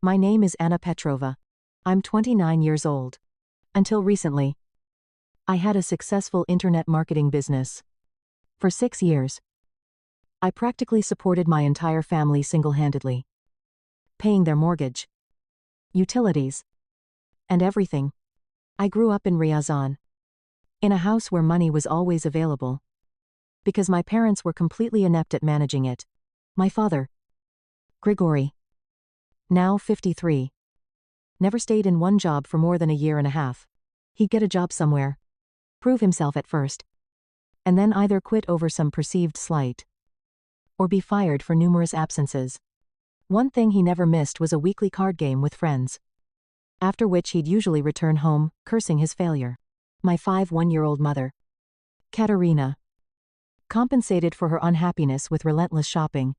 My name is Anna Petrova. I'm 29 years old. Until recently, I had a successful internet marketing business. For 6 years, I practically supported my entire family single-handedly, paying their mortgage, utilities, and everything. I grew up in Ryazan, in a house where money was always available, because my parents were completely inept at managing it. My father, Grigory, now 53, never stayed in one job for more than a year and a half. He'd get a job somewhere, prove himself at first, and then either quit over some perceived slight, or be fired for numerous absences. One thing he never missed was a weekly card game with friends, after which he'd usually return home, cursing his failure. My 1-year-old mother, Katerina, compensated for her unhappiness with relentless shopping.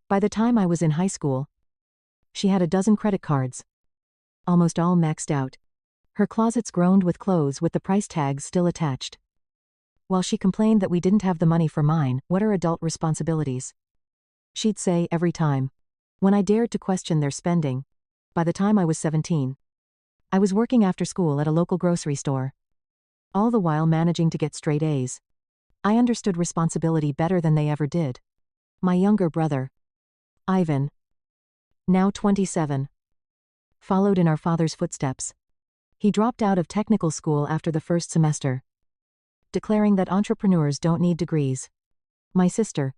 By the time I was in high school, she had a dozen credit cards, almost all maxed out. Her closets groaned with clothes with the price tags still attached. While she complained that we didn't have the money for mine, what are adult responsibilities? She'd say every time, when I dared to question their spending. By the time I was 17, I was working after school at a local grocery store, all the while managing to get straight A's. I understood responsibility better than they ever did. My younger brother, Ivan, now 27, followed in our father's footsteps. He dropped out of technical school after the first semester, declaring that entrepreneurs don't need degrees. My sister,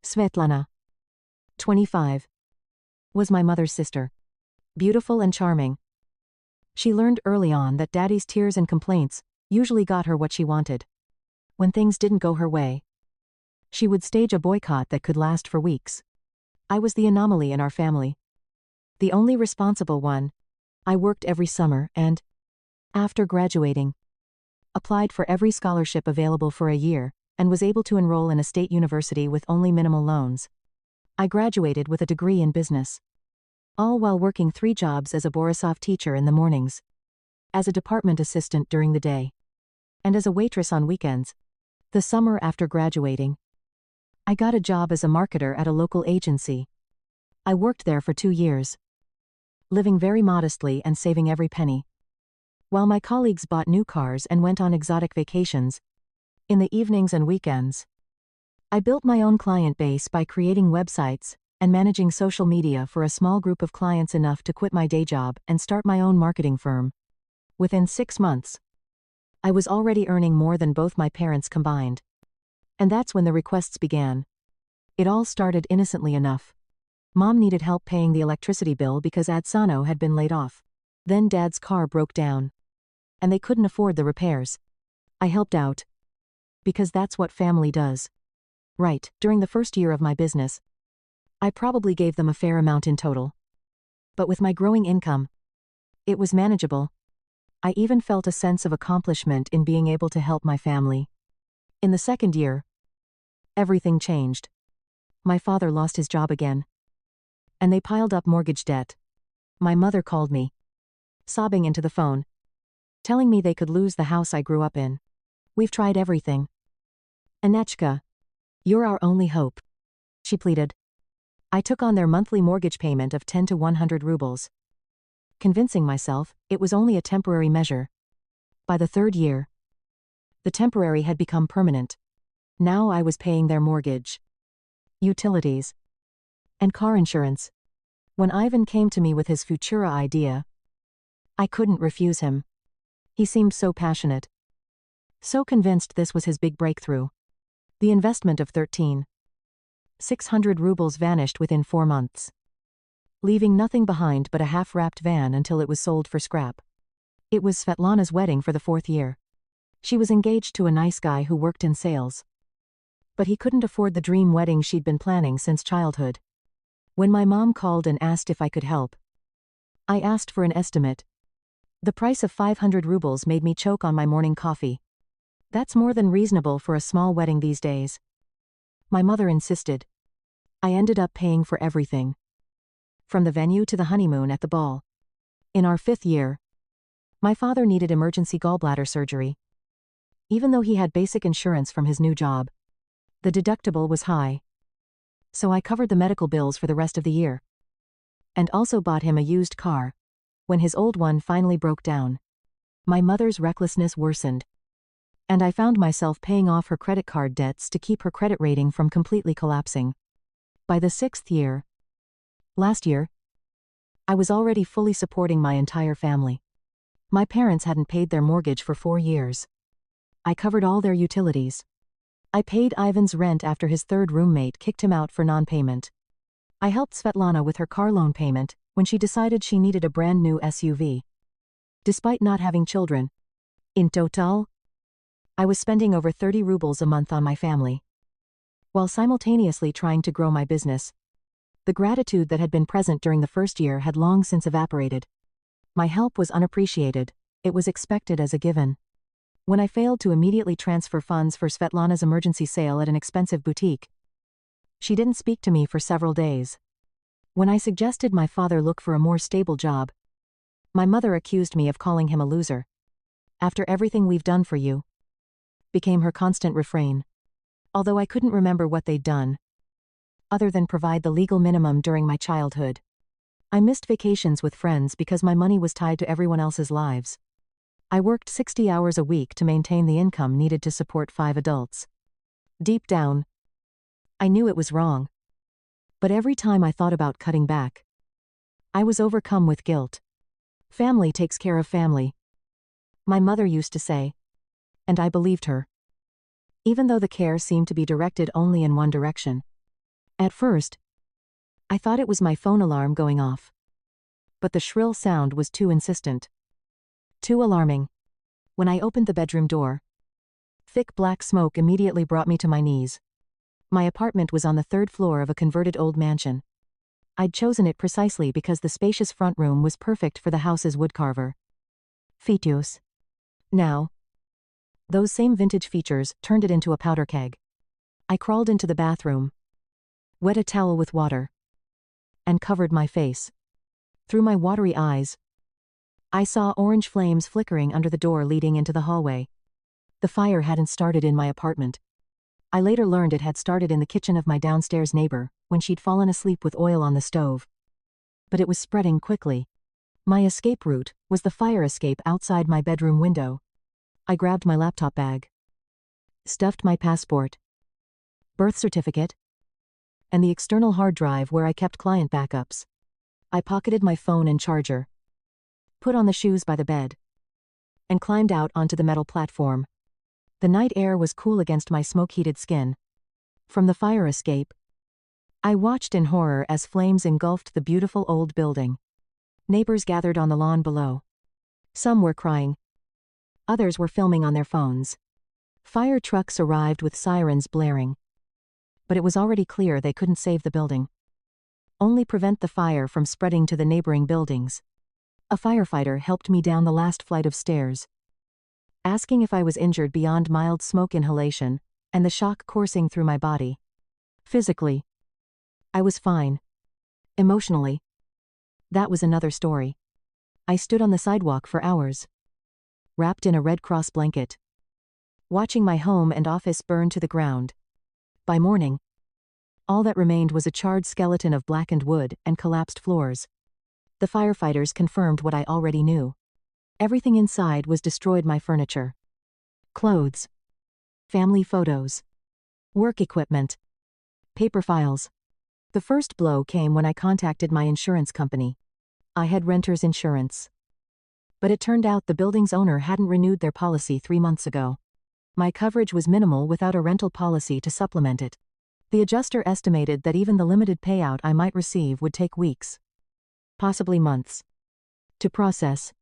Svetlana, 25, was my mother's sister. Beautiful and charming. She learned early on that daddy's tears and complaints usually got her what she wanted. When things didn't go her way, she would stage a boycott that could last for weeks. I was the anomaly in our family, the only responsible one. I worked every summer and, after graduating, applied for every scholarship available for a year, and was able to enroll in a state university with only minimal loans. I graduated with a degree in business, all while working 3 jobs as a Borisov teacher in the mornings, as a department assistant during the day, and as a waitress on weekends. The summer after graduating, I got a job as a marketer at a local agency. I worked there for 2 years, living very modestly and saving every penny, while my colleagues bought new cars and went on exotic vacations. In the evenings and weekends, I built my own client base by creating websites and managing social media for a small group of clients enough to quit my day job and start my own marketing firm. Within 6 months, I was already earning more than both my parents combined. And that's when the requests began. It all started innocently enough. Mom needed help paying the electricity bill because Adsano had been laid off. Then Dad's car broke down, and they couldn't afford the repairs. I helped out, because that's what family does. Right, during the first year of my business, I probably gave them a fair amount in total. But with my growing income, it was manageable. I even felt a sense of accomplishment in being able to help my family. In the second year, everything changed. My father lost his job again, and they piled up mortgage debt. My mother called me, sobbing into the phone, telling me they could lose the house I grew up in. We've tried everything. Anechka, you're our only hope, she pleaded. I took on their monthly mortgage payment of 10 to 100 rubles, convincing myself it was only a temporary measure. By the 3rd year, the temporary had become permanent. Now I was paying their mortgage, utilities, and car insurance. When Ivan came to me with his Futura idea, I couldn't refuse him. He seemed so passionate, so convinced this was his big breakthrough. The investment of 13,600 rubles vanished within 4 months, leaving nothing behind but a half-wrapped van until it was sold for scrap. It was Svetlana's wedding for the 4th year. She was engaged to a nice guy who worked in sales, but he couldn't afford the dream wedding she'd been planning since childhood. When my mom called and asked if I could help, I asked for an estimate. The price of 500 rubles made me choke on my morning coffee. That's more than reasonable for a small wedding these days. My mother insisted. I ended up paying for everything, from the venue to the honeymoon at the ball. In our 5th year, my father needed emergency gallbladder surgery. Even though he had basic insurance from his new job, the deductible was high, so I covered the medical bills for the rest of the year. and also bought him a used car when his old one finally broke down. My mother's recklessness worsened, and I found myself paying off her credit card debts to keep her credit rating from completely collapsing. By the 6th year, last year, I was already fully supporting my entire family. My parents hadn't paid their mortgage for 4 years. I covered all their utilities. I paid Ivan's rent after his third roommate kicked him out for non-payment. I helped Svetlana with her car loan payment when she decided she needed a brand new SUV. Despite not having children, in total, I was spending over 30 rubles a month on my family, while simultaneously trying to grow my business. The gratitude that had been present during the first year had long since evaporated. My help was unappreciated, it was expected as a given. When I failed to immediately transfer funds for Svetlana's emergency sale at an expensive boutique, she didn't speak to me for several days. When I suggested my father look for a more stable job, my mother accused me of calling him a loser. "After everything we've done for you," became her constant refrain. Although I couldn't remember what they'd done, other than provide the legal minimum during my childhood. I missed vacations with friends because my money was tied to everyone else's lives. I worked 60 hours a week to maintain the income needed to support 5 adults. Deep down, I knew it was wrong. But every time I thought about cutting back, I was overcome with guilt. Family takes care of family, my mother used to say, and I believed her, even though the care seemed to be directed only in one direction. At first, I thought it was my phone alarm going off. But the shrill sound was too insistent, too alarming. When I opened the bedroom door, thick black smoke immediately brought me to my knees. My apartment was on the 3rd floor of a converted old mansion. I'd chosen it precisely because the spacious front room was perfect for the house's woodcarver features. Now, those same vintage features turned it into a powder keg. I crawled into the bathroom, wet a towel with water, and covered my face. Through my watery eyes, I saw orange flames flickering under the door leading into the hallway. The fire hadn't started in my apartment. I later learned it had started in the kitchen of my downstairs neighbor, when she'd fallen asleep with oil on the stove. But it was spreading quickly. My escape route was the fire escape outside my bedroom window. I grabbed my laptop bag, stuffed my passport, birth certificate, and the external hard drive where I kept client backups. I pocketed my phone and charger, put on the shoes by the bed, and climbed out onto the metal platform. The night air was cool against my smoke-heated skin. From the fire escape, I watched in horror as flames engulfed the beautiful old building. Neighbors gathered on the lawn below. Some were crying. Others were filming on their phones. Fire trucks arrived with sirens blaring. But it was already clear they couldn't save the building, only prevent the fire from spreading to the neighboring buildings. A firefighter helped me down the last flight of stairs, asking if I was injured beyond mild smoke inhalation and the shock coursing through my body. Physically, I was fine. Emotionally, that was another story. I stood on the sidewalk for hours, wrapped in a Red Cross blanket, watching my home and office burn to the ground. By morning, all that remained was a charred skeleton of blackened wood and collapsed floors. The firefighters confirmed what I already knew. Everything inside was destroyed: my furniture, clothes, family photos, work equipment, paper files. The first blow came when I contacted my insurance company. I had renter's insurance, but it turned out the building's owner hadn't renewed their policy 3 months ago. My coverage was minimal without a rental policy to supplement it. The adjuster estimated that even the limited payout I might receive would take weeks, possibly months, to process.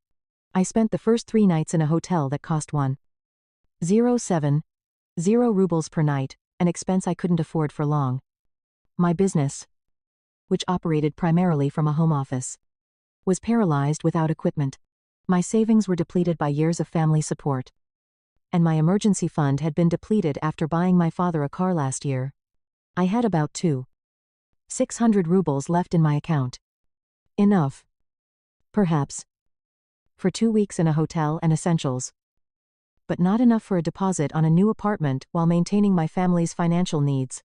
I spent the first 3 nights in a hotel that cost 1,070 rubles per night, an expense I couldn't afford for long. My business, which operated primarily from a home office, was paralyzed without equipment. My savings were depleted by years of family support, and my emergency fund had been depleted after buying my father a car last year. I had about 600 rubles left in my account. Enough, perhaps, for 2 weeks in a hotel and essentials, but not enough for a deposit on a new apartment while maintaining my family's financial needs.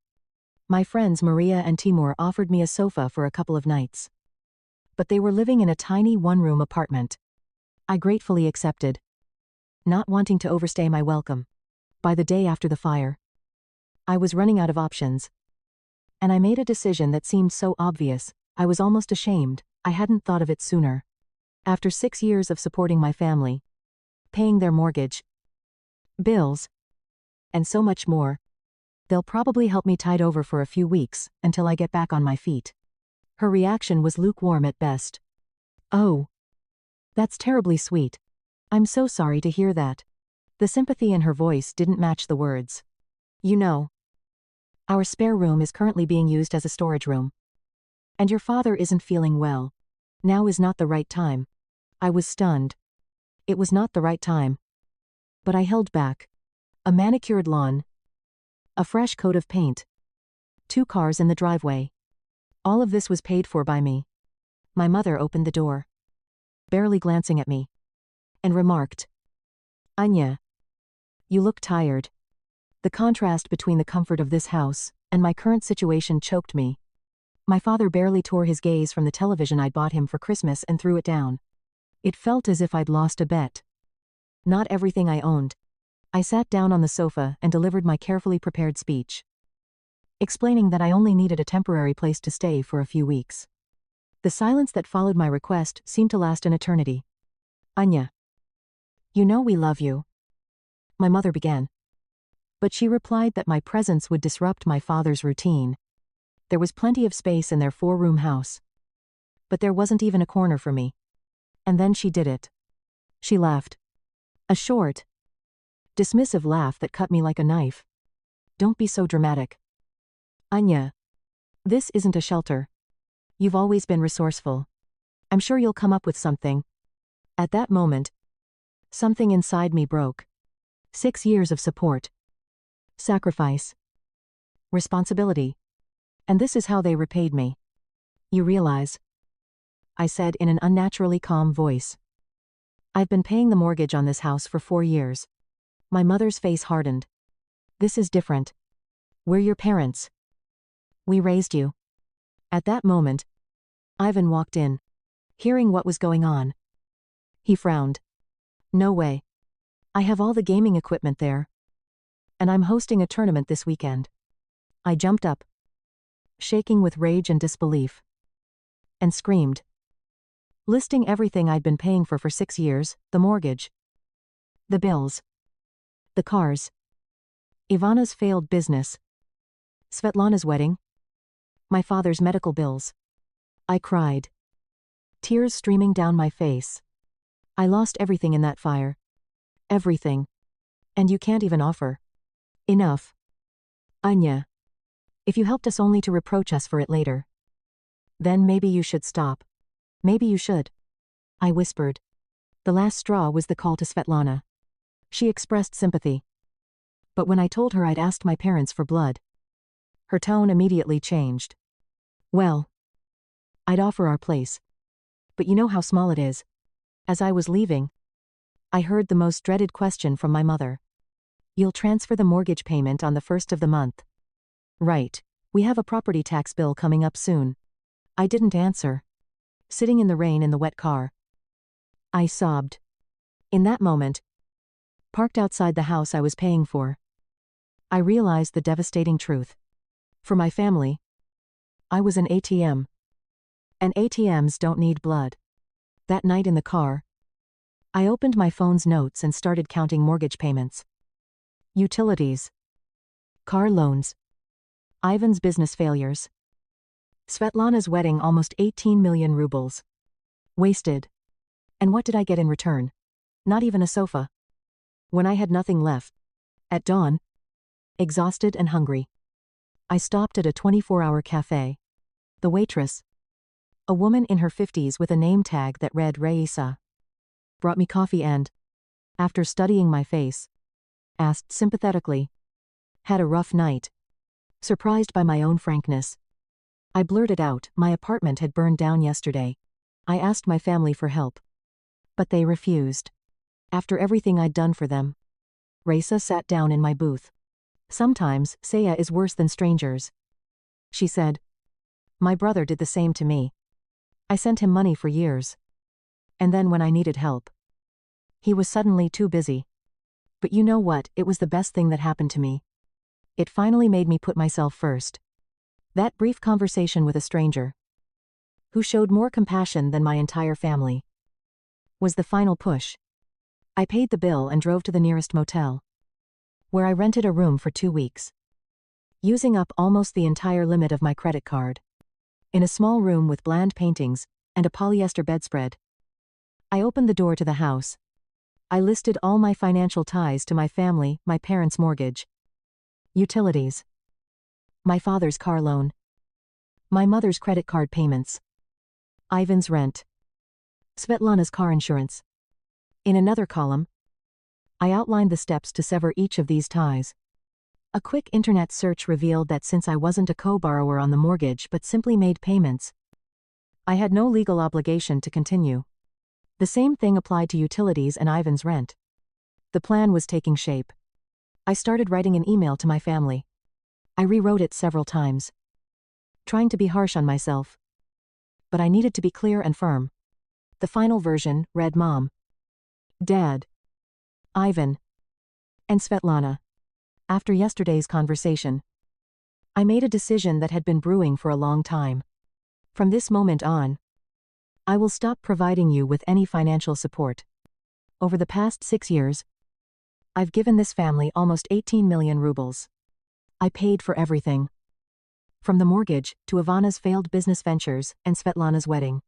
My friends Maria and Timur offered me a sofa for a couple of nights. but they were living in a tiny one-room apartment. I gratefully accepted, not wanting to overstay my welcome. By the day after the fire, I was running out of options. And I made a decision that seemed so obvious, I was almost ashamed I hadn't thought of it sooner. After 6 years of supporting my family, paying their mortgage, bills, and so much more, they'll probably help me tide over for a few weeks until I get back on my feet. Her reaction was lukewarm at best. Oh, that's terribly sweet. I'm so sorry to hear that. The sympathy in her voice didn't match the words. You know, our spare room is currently being used as a storage room. And your father isn't feeling well. Now is not the right time. I was stunned. It was not the right time. But I held back. A manicured lawn, a fresh coat of paint, 2 cars in the driveway. All of this was paid for by me. My mother opened the door, barely glancing at me, and remarked, "Anya, you look tired." The contrast between the comfort of this house and my current situation choked me. My father barely tore his gaze from the television I'd bought him for Christmas and threw it down. It felt as if I'd lost a bet. Not everything I owned. I sat down on the sofa and delivered my carefully prepared speech, explaining that I only needed a temporary place to stay for a few weeks. The silence that followed my request seemed to last an eternity. "Anya, you know we love you," my mother began. But she replied that my presence would disrupt my father's routine. There was plenty of space in their 4-room house, but there wasn't even a corner for me. And then she did it. She laughed. A short, dismissive laugh that cut me like a knife. "Don't be so dramatic. Anya, this isn't a shelter. You've always been resourceful. I'm sure you'll come up with something." At that moment, something inside me broke. 6 years of support, sacrifice, responsibility. And this is how they repaid me. "You realize," I said in an unnaturally calm voice, "I've been paying the mortgage on this house for 4 years. My mother's face hardened. "This is different. We're your parents. We raised you." At that moment, Ivan walked in, hearing what was going on. He frowned. "No way. I have all the gaming equipment there. And I'm hosting a tournament this weekend." I jumped up, shaking with rage and disbelief, and screamed, listing everything I'd been paying for 6 years, the mortgage, the bills, the cars, Ivana's failed business, Svetlana's wedding, my father's medical bills. I cried, tears streaming down my face. I lost everything in that fire. Everything. And you can't even offer. Enough. Anya. If you helped us only to reproach us for it later, then maybe you should stop. Maybe you should. I whispered. The last straw was the call to Svetlana. She expressed sympathy. But when I told her I'd asked my parents for blood, her tone immediately changed. "Well, I'd offer our place. But you know how small it is." As I was leaving, I heard the most dreaded question from my mother. "You'll transfer the mortgage payment on the 1st of the month." "Right. We have a property tax bill coming up soon." I didn't answer, sitting in the rain in the wet car. I sobbed. In that moment, parked outside the house I was paying for, I realized the devastating truth. For my family, I was an ATM. And ATMs don't need blood. That night in the car, I opened my phone's notes and started counting mortgage payments, utilities, car loans, Ivan's business failures, Svetlana's wedding, almost 18 million rubles. Wasted. And what did I get in return? Not even a sofa. When I had nothing left, at dawn, exhausted and hungry, I stopped at a 24-hour cafe. The waitress, a woman in her 50s with a name tag that read Raisa, brought me coffee and, after studying my face, asked sympathetically, "Had a rough night?" Surprised by my own frankness, I blurted out my apartment had burned down yesterday. I asked my family for help, but they refused. After everything I'd done for them, Raisa sat down in my booth. "Sometimes Saya is worse than strangers," she said. "My brother did the same to me. I sent him money for years. And then when I needed help, he was suddenly too busy. But you know what, it was the best thing that happened to me. It finally made me put myself first. That brief conversation with a stranger, who showed more compassion than my entire family, was the final push. I paid the bill and drove to the nearest motel, where I rented a room for 2 weeks, using up almost the entire limit of my credit card. In a small room with bland paintings and a polyester bedspread, I opened the door to the house. I listed all my financial ties to my family, my parents' mortgage, utilities, my father's car loan, my mother's credit card payments, Ivan's rent, Svetlana's car insurance. In another column, I outlined the steps to sever each of these ties. A quick internet search revealed that since I wasn't a co-borrower on the mortgage but simply made payments, I had no legal obligation to continue. The same thing applied to utilities and Ivan's rent. The plan was taking shape. I started writing an email to my family. I rewrote it several times, trying to be harsh on myself. But I needed to be clear and firm. The final version read: Mom, Dad, Ivan, and Svetlana. After yesterday's conversation, I made a decision that had been brewing for a long time. From this moment on, I will stop providing you with any financial support. Over the past 6 years, I've given this family almost 18 million rubles. I paid for everything, from the mortgage to Ivana's failed business ventures and Svetlana's wedding.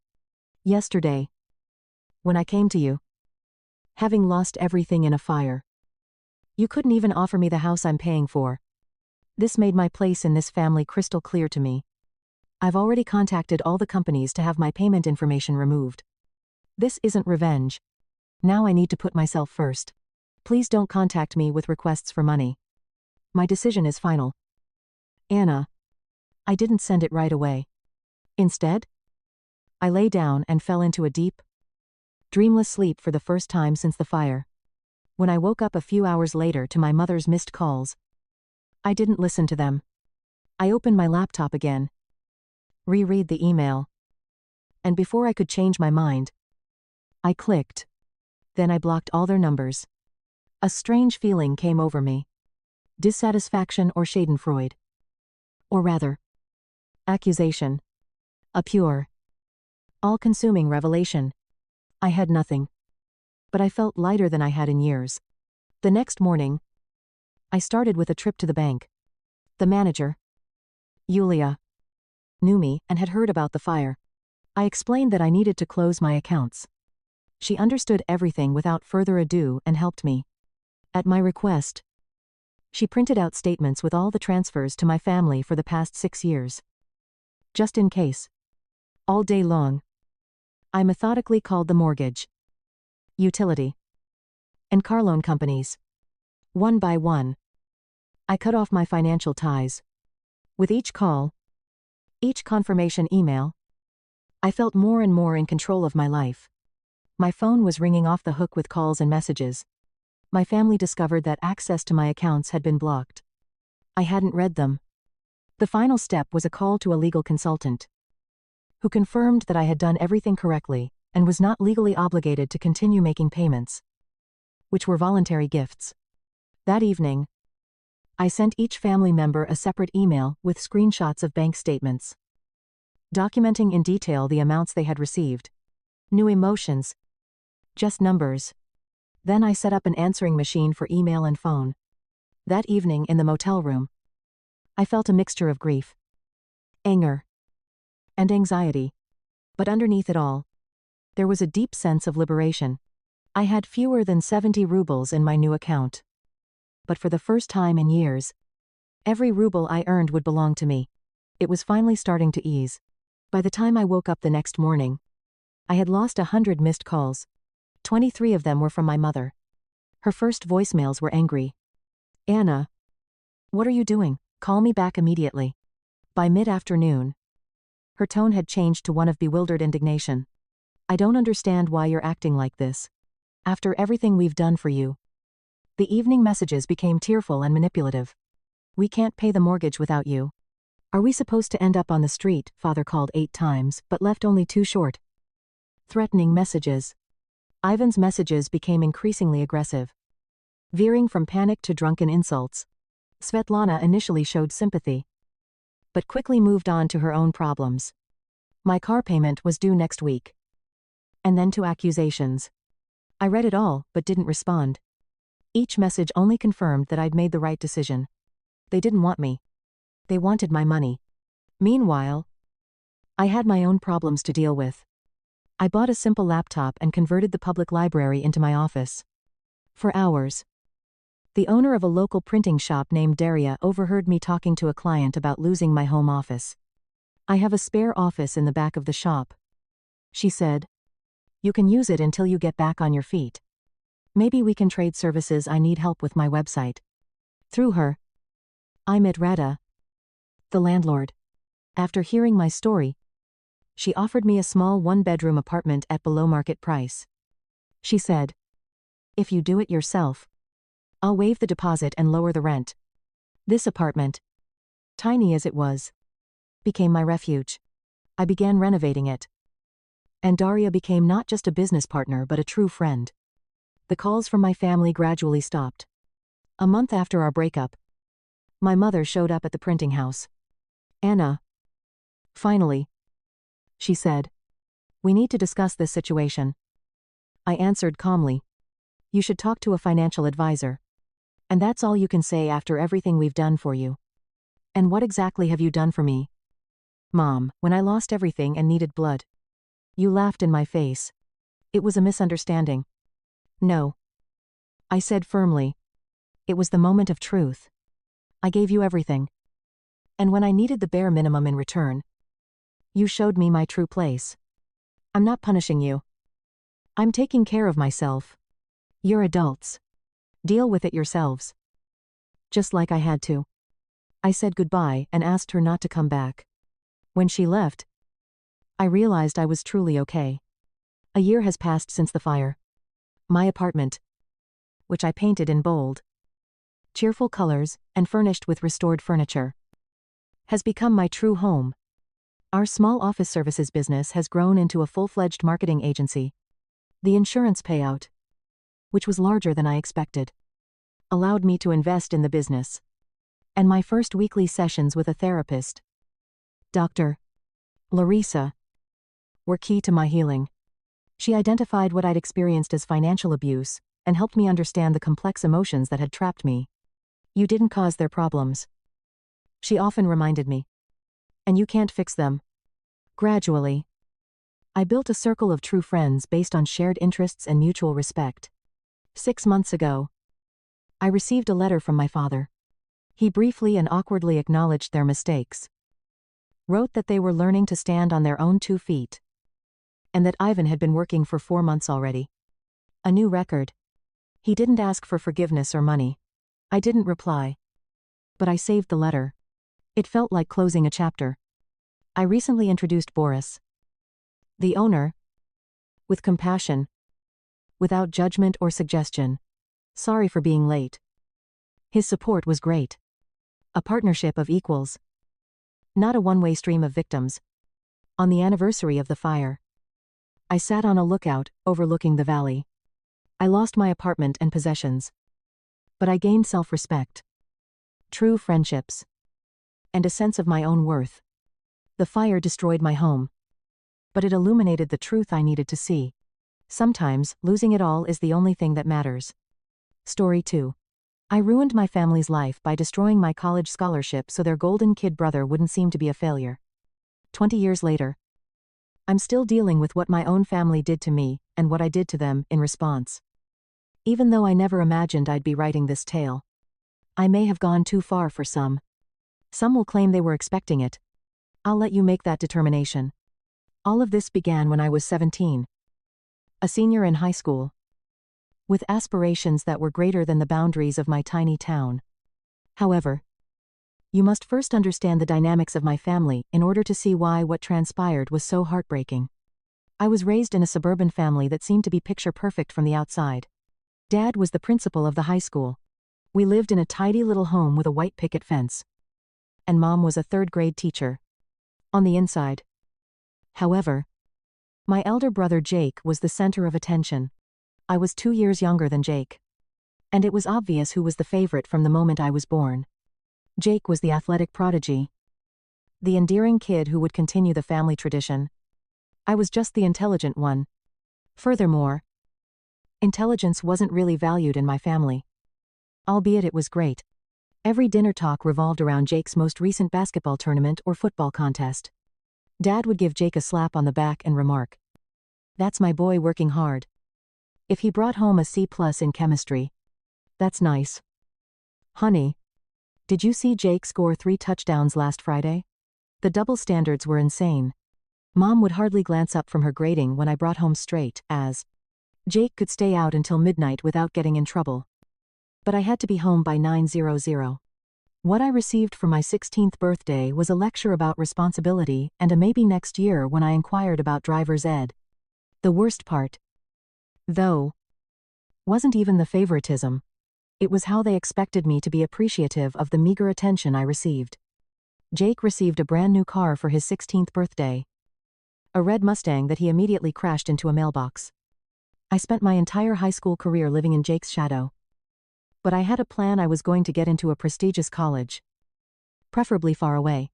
Yesterday, when I came to you, having lost everything in a fire, you couldn't even offer me the house I'm paying for. This made my place in this family crystal clear to me. I've already contacted all the companies to have my payment information removed. This isn't revenge. Now I need to put myself first. Please don't contact me with requests for money. My decision is final. Anna. I didn't send it right away. Instead, I lay down and fell into a deep, dreamless sleep for the first time since the fire. When I woke up a few hours later to my mother's missed calls, I didn't listen to them. I opened my laptop again, reread the email, and before I could change my mind, I clicked. Then I blocked all their numbers. A strange feeling came over me. Dissatisfaction or schadenfreude. Or rather, accusation. A pure, all-consuming revelation. I had nothing. But I felt lighter than I had in years. The next morning, I started with a trip to the bank. The manager, Yulia, knew me and had heard about the fire. I explained that I needed to close my accounts. She understood everything without further ado and helped me. At my request, she printed out statements with all the transfers to my family for the past 6 years. Just in case. All day long, I methodically called the mortgage, utility, and car loan companies. One by one, I cut off my financial ties. With each call, each confirmation email, I felt more and more in control of my life. My phone was ringing off the hook with calls and messages. My family discovered that access to my accounts had been blocked. I hadn't read them. The final step was a call to a legal consultant, who confirmed that I had done everything correctly and was not legally obligated to continue making payments, which were voluntary gifts. That evening, I sent each family member a separate email with screenshots of bank statements, documenting in detail the amounts they had received. No emotions, just numbers. Then I set up an answering machine for email and phone. That evening in the motel room, I felt a mixture of grief, anger, and anxiety. But underneath it all, there was a deep sense of liberation. I had fewer than 70 rubles in my new account. But for the first time in years, every ruble I earned would belong to me. It was finally starting to ease. By the time I woke up the next morning, I had lost 100 missed calls. 23 of them were from my mother. Her first voicemails were angry. Anna, what are you doing? Call me back immediately. By mid-afternoon, her tone had changed to one of bewildered indignation. I don't understand why you're acting like this. After everything we've done for you. The evening messages became tearful and manipulative. We can't pay the mortgage without you. Are we supposed to end up on the street? Father called 8 times, but left only 2 short, threatening messages. Ivan's messages became increasingly aggressive, veering from panic to drunken insults. Svetlana initially showed sympathy, but quickly moved on to her own problems. My car payment was due next week. And then to accusations. I read it all, but didn't respond. Each message only confirmed that I'd made the right decision. They didn't want me. They wanted my money. Meanwhile, I had my own problems to deal with. I bought a simple laptop and converted the public library into my office. For hours, the owner of a local printing shop named Daria overheard me talking to a client about losing my home office. I have a spare office in the back of the shop, she said. You can use it until you get back on your feet. Maybe we can trade services. I need help with my website. Through her, I met Rada, the landlord. After hearing my story, she offered me a small 1-bedroom apartment at below market price. She said, if you do it yourself, I'll waive the deposit and lower the rent. This apartment, tiny as it was, became my refuge. I began renovating it. And Daria became not just a business partner but a true friend. The calls from my family gradually stopped. A month after our breakup, my mother showed up at the printing house. Anna. Finally, she said. We need to discuss this situation. I answered calmly. You should talk to a financial advisor. And that's all you can say after everything we've done for you. And what exactly have you done for me? Mom, when I lost everything and needed blood, you laughed in my face. It was a misunderstanding. No, I said firmly. It was the moment of truth. I gave you everything. And when I needed the bare minimum in return, you showed me my true place. I'm not punishing you. I'm taking care of myself. You're adults. Deal with it yourselves. Just like I had to. I said goodbye and asked her not to come back. When she left, I realized I was truly okay. A year has passed since the fire. My apartment, which I painted in bold, cheerful colors and furnished with restored furniture, has become my true home. Our small office services business has grown into a full-fledged marketing agency. The insurance payout, which was larger than I expected, allowed me to invest in the business. And my first weekly sessions with a therapist, Dr. Larissa, were key to my healing. She identified what I'd experienced as financial abuse and helped me understand the complex emotions that had trapped me. You didn't cause their problems, she often reminded me. And you can't fix them. Gradually, I built a circle of true friends based on shared interests and mutual respect. 6 months ago, I received a letter from my father. He briefly and awkwardly acknowledged their mistakes, wrote that they were learning to stand on their own 2 feet, and that Ivan had been working for 4 months already. A new record. He didn't ask for forgiveness or money. I didn't reply. But I saved the letter. It felt like closing a chapter. I recently introduced Boris, the owner, with compassion, without judgment or suggestion. Sorry for being late. His support was great. A partnership of equals, not a one-way stream of victims. On the anniversary of the fire, I sat on a lookout overlooking the valley. I lost my apartment and possessions, but I gained self-respect, true friendships, and a sense of my own worth. The fire destroyed my home, but it illuminated the truth I needed to see. Sometimes, losing it all is the only thing that matters. Story 2. I ruined my family's life by destroying my college scholarship so their golden kid brother wouldn't seem to be a failure. 20 years later, I'm still dealing with what my own family did to me and what I did to them in response. Even though I never imagined I'd be writing this tale, I may have gone too far for some. Some will claim they were expecting it. I'll let you make that determination. All of this began when I was 17. A senior in high school, with aspirations that were greater than the boundaries of my tiny town. However, you must first understand the dynamics of my family in order to see why what transpired was so heartbreaking. I was raised in a suburban family that seemed to be picture perfect from the outside. Dad was the principal of the high school. We lived in a tidy little home with a white picket fence. and Mom was a third-grade teacher. On the inside. However, my elder brother Jake was the center of attention. I was 2 years younger than Jake. And it was obvious who was the favorite from the moment I was born. Jake was the athletic prodigy. The endearing kid who would continue the family tradition. I was just the intelligent one. Furthermore, intelligence wasn't really valued in my family. Albeit it was great. Every dinner talk revolved around Jake's most recent basketball tournament or football contest. Dad would give Jake a slap on the back and remark, "That's my boy working hard." If he brought home a C+ in chemistry, "That's nice. Honey, did you see Jake score 3 touchdowns last Friday?" The double standards were insane. Mom would hardly glance up from her grading when I brought home straight A's. Jake could stay out until midnight without getting in trouble. But I had to be home by 9:00. What I received for my 16th birthday was a lecture about responsibility and a maybe next year when I inquired about driver's ed. The worst part, though, wasn't even the favoritism. It was how they expected me to be appreciative of the meager attention I received. Jake received a brand new car for his 16th birthday. A red Mustang that he immediately crashed into a mailbox. I spent my entire high school career living in Jake's shadow. But I had a plan. I was going to get into a prestigious college. Preferably far away.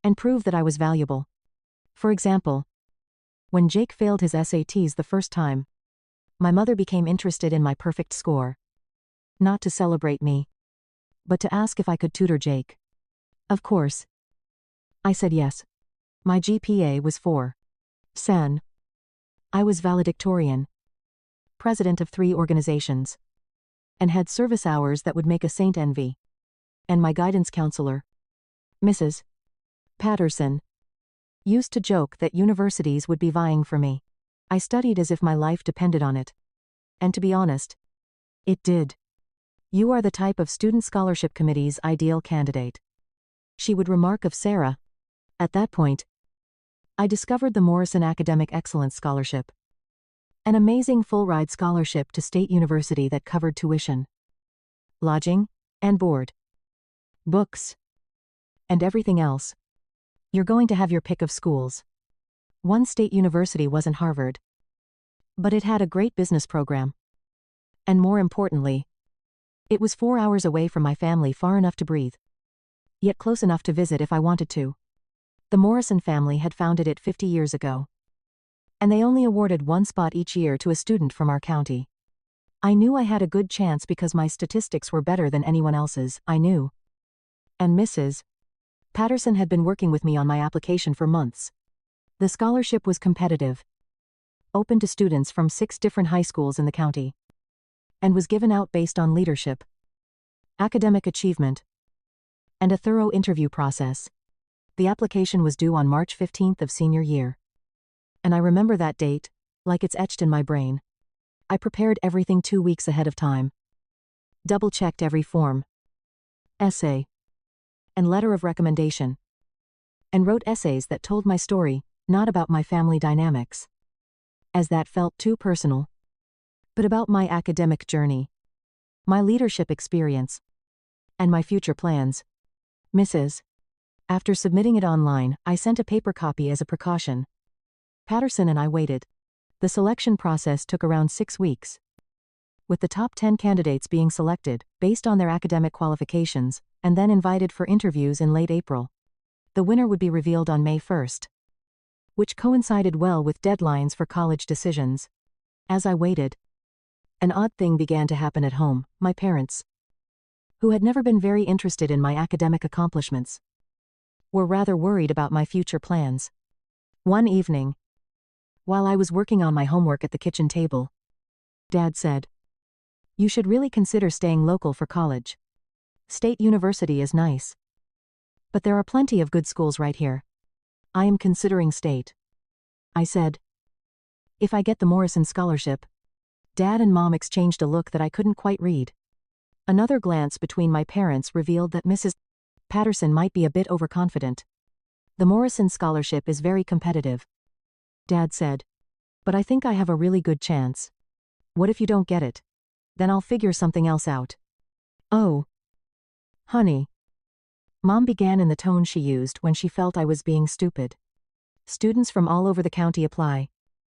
And prove that I was valuable. For example, when Jake failed his SATs the first time, my mother became interested in my perfect score. Not to celebrate me, but to ask if I could tutor Jake. Of course, I said yes. My GPA was 4. San. I was valedictorian, president of 3 organizations, and had service hours that would make a saint envy. And my guidance counselor, Mrs. Patterson, used to joke that universities would be vying for me. I studied as if my life depended on it. And to be honest, it did. "You are the type of student scholarship committee's ideal candidate," she would remark of Sarah. At that point, I discovered the Morrison Academic Excellence Scholarship. An amazing full-ride scholarship to State University that covered tuition, lodging, and board, books, and everything else. You're going to have your pick of schools. One state university wasn't Harvard, but it had a great business program. And more importantly, it was 4 hours away from my family, far enough to breathe, yet close enough to visit if I wanted to. The Morrison family had founded it 50 years ago. And they only awarded 1 spot each year to a student from our county. I knew I had a good chance because my statistics were better than anyone else's, I knew. And Mrs. Patterson had been working with me on my application for months. The scholarship was competitive, open to students from 6 different high schools in the county, and was given out based on leadership, academic achievement, and a thorough interview process. The application was due on March 15th of senior year. And I remember that date, like it's etched in my brain. I prepared everything 2 weeks ahead of time. Double-checked every form, essay, and letter of recommendation. And wrote essays that told my story, not about my family dynamics, as that felt too personal, but about my academic journey, my leadership experience, and my future plans. Mrs. After submitting it online, I sent a paper copy as a precaution. Patterson and I waited. The selection process took around 6 weeks, with the top 10 candidates being selected, based on their academic qualifications, and then invited for interviews in late April. The winner would be revealed on May 1st, which coincided well with deadlines for college decisions. As I waited, an odd thing began to happen at home. My parents, who had never been very interested in my academic accomplishments, were rather worried about my future plans. One evening, while I was working on my homework at the kitchen table, Dad said, "You should really consider staying local for college. State University is nice, but there are plenty of good schools right here. I am considering state." I said, "If I get the Morrison scholarship." Dad and Mom exchanged a look that I couldn't quite read. Another glance between my parents revealed that Mrs. Patterson might be a bit overconfident. "The Morrison scholarship is very competitive," Dad said, "but I think I have a really good chance. What if you don't get it? Then I'll figure something else out." "Oh, honey, Mom began in the tone she used when she felt I was being stupid. Students from all over the county apply.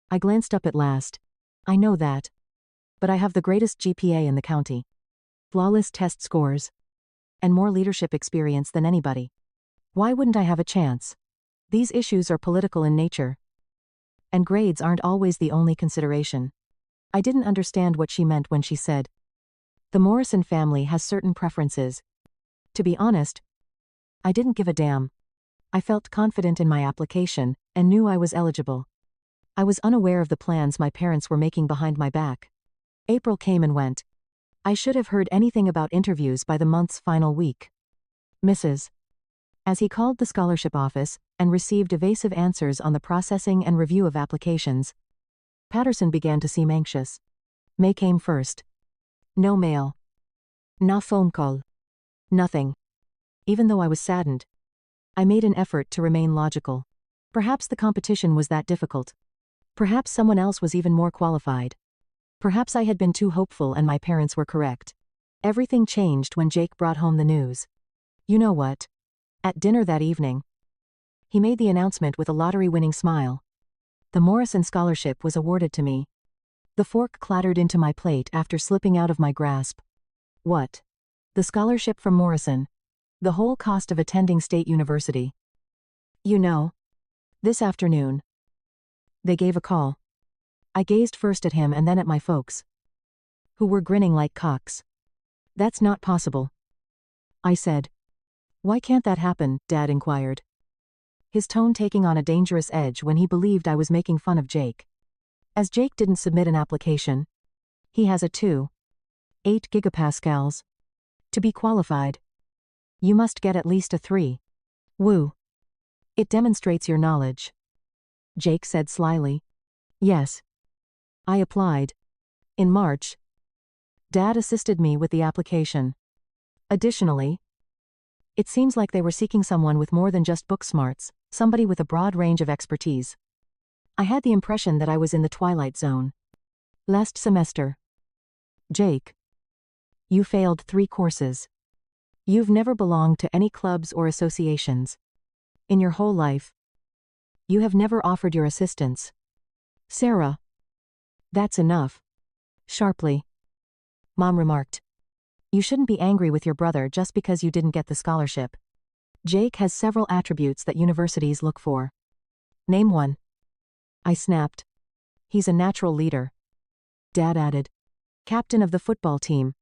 I glanced up at last. I know that. But I have the greatest GPA in the county. Flawless test scores. And more leadership experience than anybody. Why wouldn't I have a chance? These issues are political in nature. And grades aren't always the only consideration. I didn't understand what she meant when she said, "The Morrison family has certain preferences." To be honest, I didn't give a damn. I felt confident in my application and knew I was eligible. I was unaware of the plans my parents were making behind my back. April came and went. I should have heard anything about interviews by the month's final week. Mrs. As he called the scholarship office and received evasive answers on the processing and review of applications, Patterson began to seem anxious. May came first. No mail. No phone call. Nothing. Even though I was saddened, I made an effort to remain logical. Perhaps the competition was that difficult. Perhaps someone else was even more qualified. Perhaps I had been too hopeful and my parents were correct. Everything changed when Jake brought home the news. You know what? At dinner that evening, he made the announcement with a lottery-winning smile. The Morrison Scholarship was awarded to me. The fork clattered into my plate after slipping out of my grasp. What? The scholarship from Morrison. The whole cost of attending State University. You know. This afternoon. They gave a call. I gazed first at him and then at my folks, who were grinning like cocks. That's not possible, I said. Why can't that happen? Dad inquired, his tone taking on a dangerous edge when he believed I was making fun of Jake. As Jake didn't submit an application, he has a 2.8 gigapascals. To be qualified, you must get at least a 3. Woo. It demonstrates your knowledge, Jake said slyly. Yes. I applied. In March. Dad assisted me with the application. Additionally, it seems like they were seeking someone with more than just book smarts, somebody with a broad range of expertise. I had the impression that I was in the twilight zone. Last semester. Jake. You failed 3 courses. You've never belonged to any clubs or associations. In your whole life. You have never offered your assistance. Sarah. That's enough. Sharply. Mom remarked. You shouldn't be angry with your brother just because you didn't get the scholarship. Jake has several attributes that universities look for. Name one. I snapped. He's a natural leader. Dad added. Captain of the football team.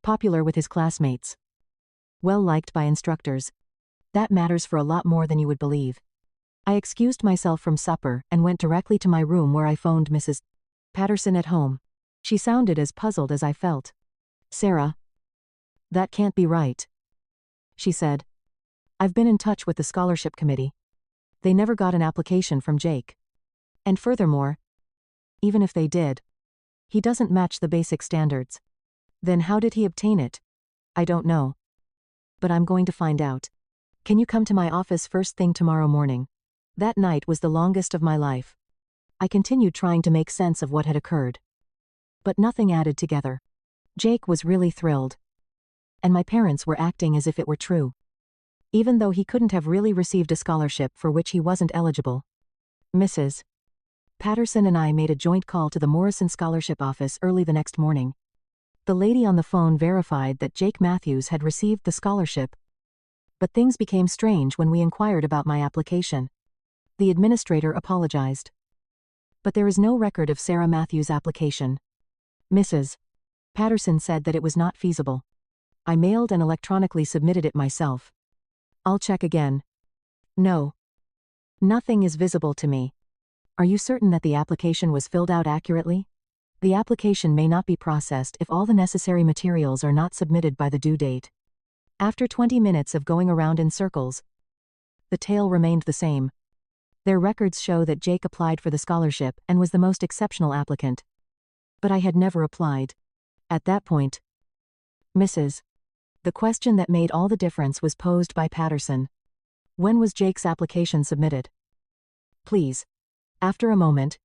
Popular with his classmates. Well liked by instructors. That matters for a lot more than you would believe. I excused myself from supper and went directly to my room where I phoned Mrs. Patterson at home. She sounded as puzzled as I felt. Sarah. That can't be right, she said. I've been in touch with the scholarship committee. They never got an application from Jake. And furthermore, even if they did, he doesn't match the basic standards. Then how did he obtain it? I don't know. But I'm going to find out. Can you come to my office first thing tomorrow morning? That night was the longest of my life. I continued trying to make sense of what had occurred. But nothing added together. Jake was really thrilled. And my parents were acting as if it were true. Even though he couldn't have really received a scholarship for which he wasn't eligible. Mrs. Patterson and I made a joint call to the Morrison Scholarship office early the next morning. The lady on the phone verified that Jake Matthews had received the scholarship. But things became strange when we inquired about my application. The administrator apologized. But there is no record of Sarah Matthews' application. Mrs. Patterson said that it was not feasible. I mailed and electronically submitted it myself. I'll check again. No. Nothing is visible to me. Are you certain that the application was filled out accurately? The application may not be processed if all the necessary materials are not submitted by the due date. After 20 minutes of going around in circles, the tale remained the same. Their records show that Jake applied for the scholarship and was the most exceptional applicant. But I had never applied. At that point, Mrs. The question that made all the difference was posed by Patterson. When was Jake's application submitted? Please. After a moment,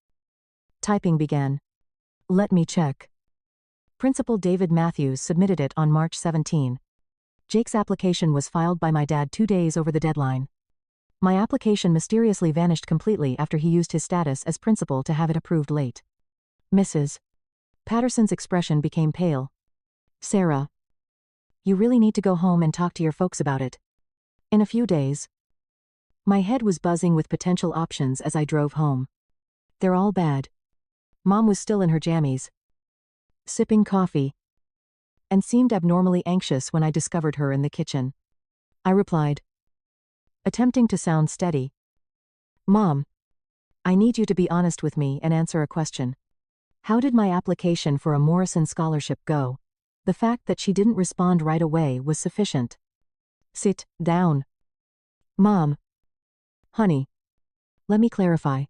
typing began. Let me check. Principal David Matthews submitted it on March 17. Jake's application was filed by my dad 2 days over the deadline. My application mysteriously vanished completely after he used his status as principal to have it approved late. Mrs. Patterson's expression became pale. Sarah. You really need to go home and talk to your folks about it. In a few days. My head was buzzing with potential options as I drove home. They're all bad. Mom was still in her jammies, sipping coffee, and seemed abnormally anxious when I discovered her in the kitchen. I replied, attempting to sound steady. Mom, I need you to be honest with me and answer a question. How did my application for a Morrison scholarship go? The fact that she didn't respond right away was sufficient. Sit down. Mom. Honey. Let me clarify.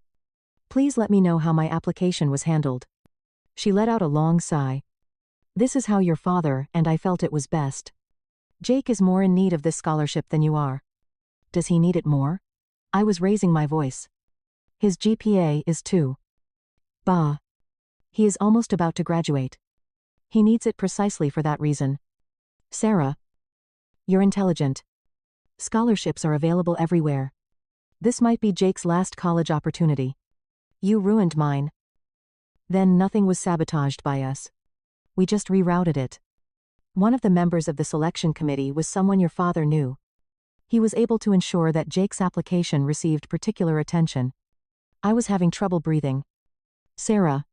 Please let me know how my application was handled. She let out a long sigh. This is how your father and I felt it was best. Jake is more in need of this scholarship than you are. Does he need it more? I was raising my voice. His GPA is 2. Bah. He is almost about to graduate. He needs it precisely for that reason. Sarah. You're intelligent. Scholarships are available everywhere. This might be Jake's last college opportunity. You ruined mine. Then nothing was sabotaged by us. We just rerouted it. One of the members of the selection committee was someone your father knew. He was able to ensure that Jake's application received particular attention. I was having trouble breathing. Sarah.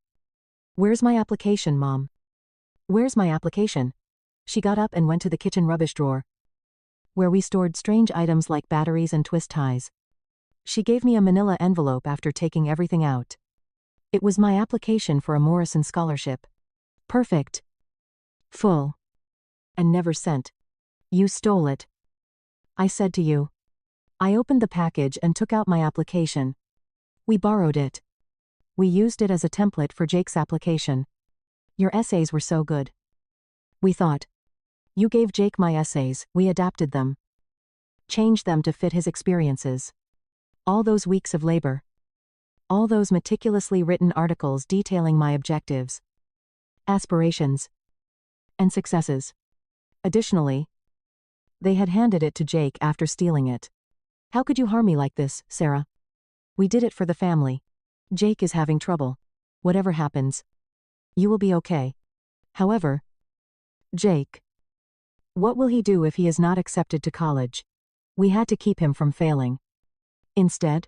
Where's my application, Mom? Where's my application? She got up and went to the kitchen rubbish drawer, where we stored strange items like batteries and twist ties. She gave me a manila envelope after taking everything out. It was my application for a Morrison scholarship. Perfect. Full. And never sent. You stole it. I said to you. I opened the package and took out my application. We borrowed it. We used it as a template for Jake's application. Your essays were so good. We thought. You gave Jake my essays, we adapted them. Changed them to fit his experiences. All those weeks of labor. All those meticulously written articles detailing my objectives, aspirations, and successes. Additionally, they had handed it to Jake after stealing it. How could you harm me like this, Sarah? We did it for the family. Jake is having trouble. Whatever happens, you will be okay. However, Jake. What will he do if he is not accepted to college? We had to keep him from failing. Instead,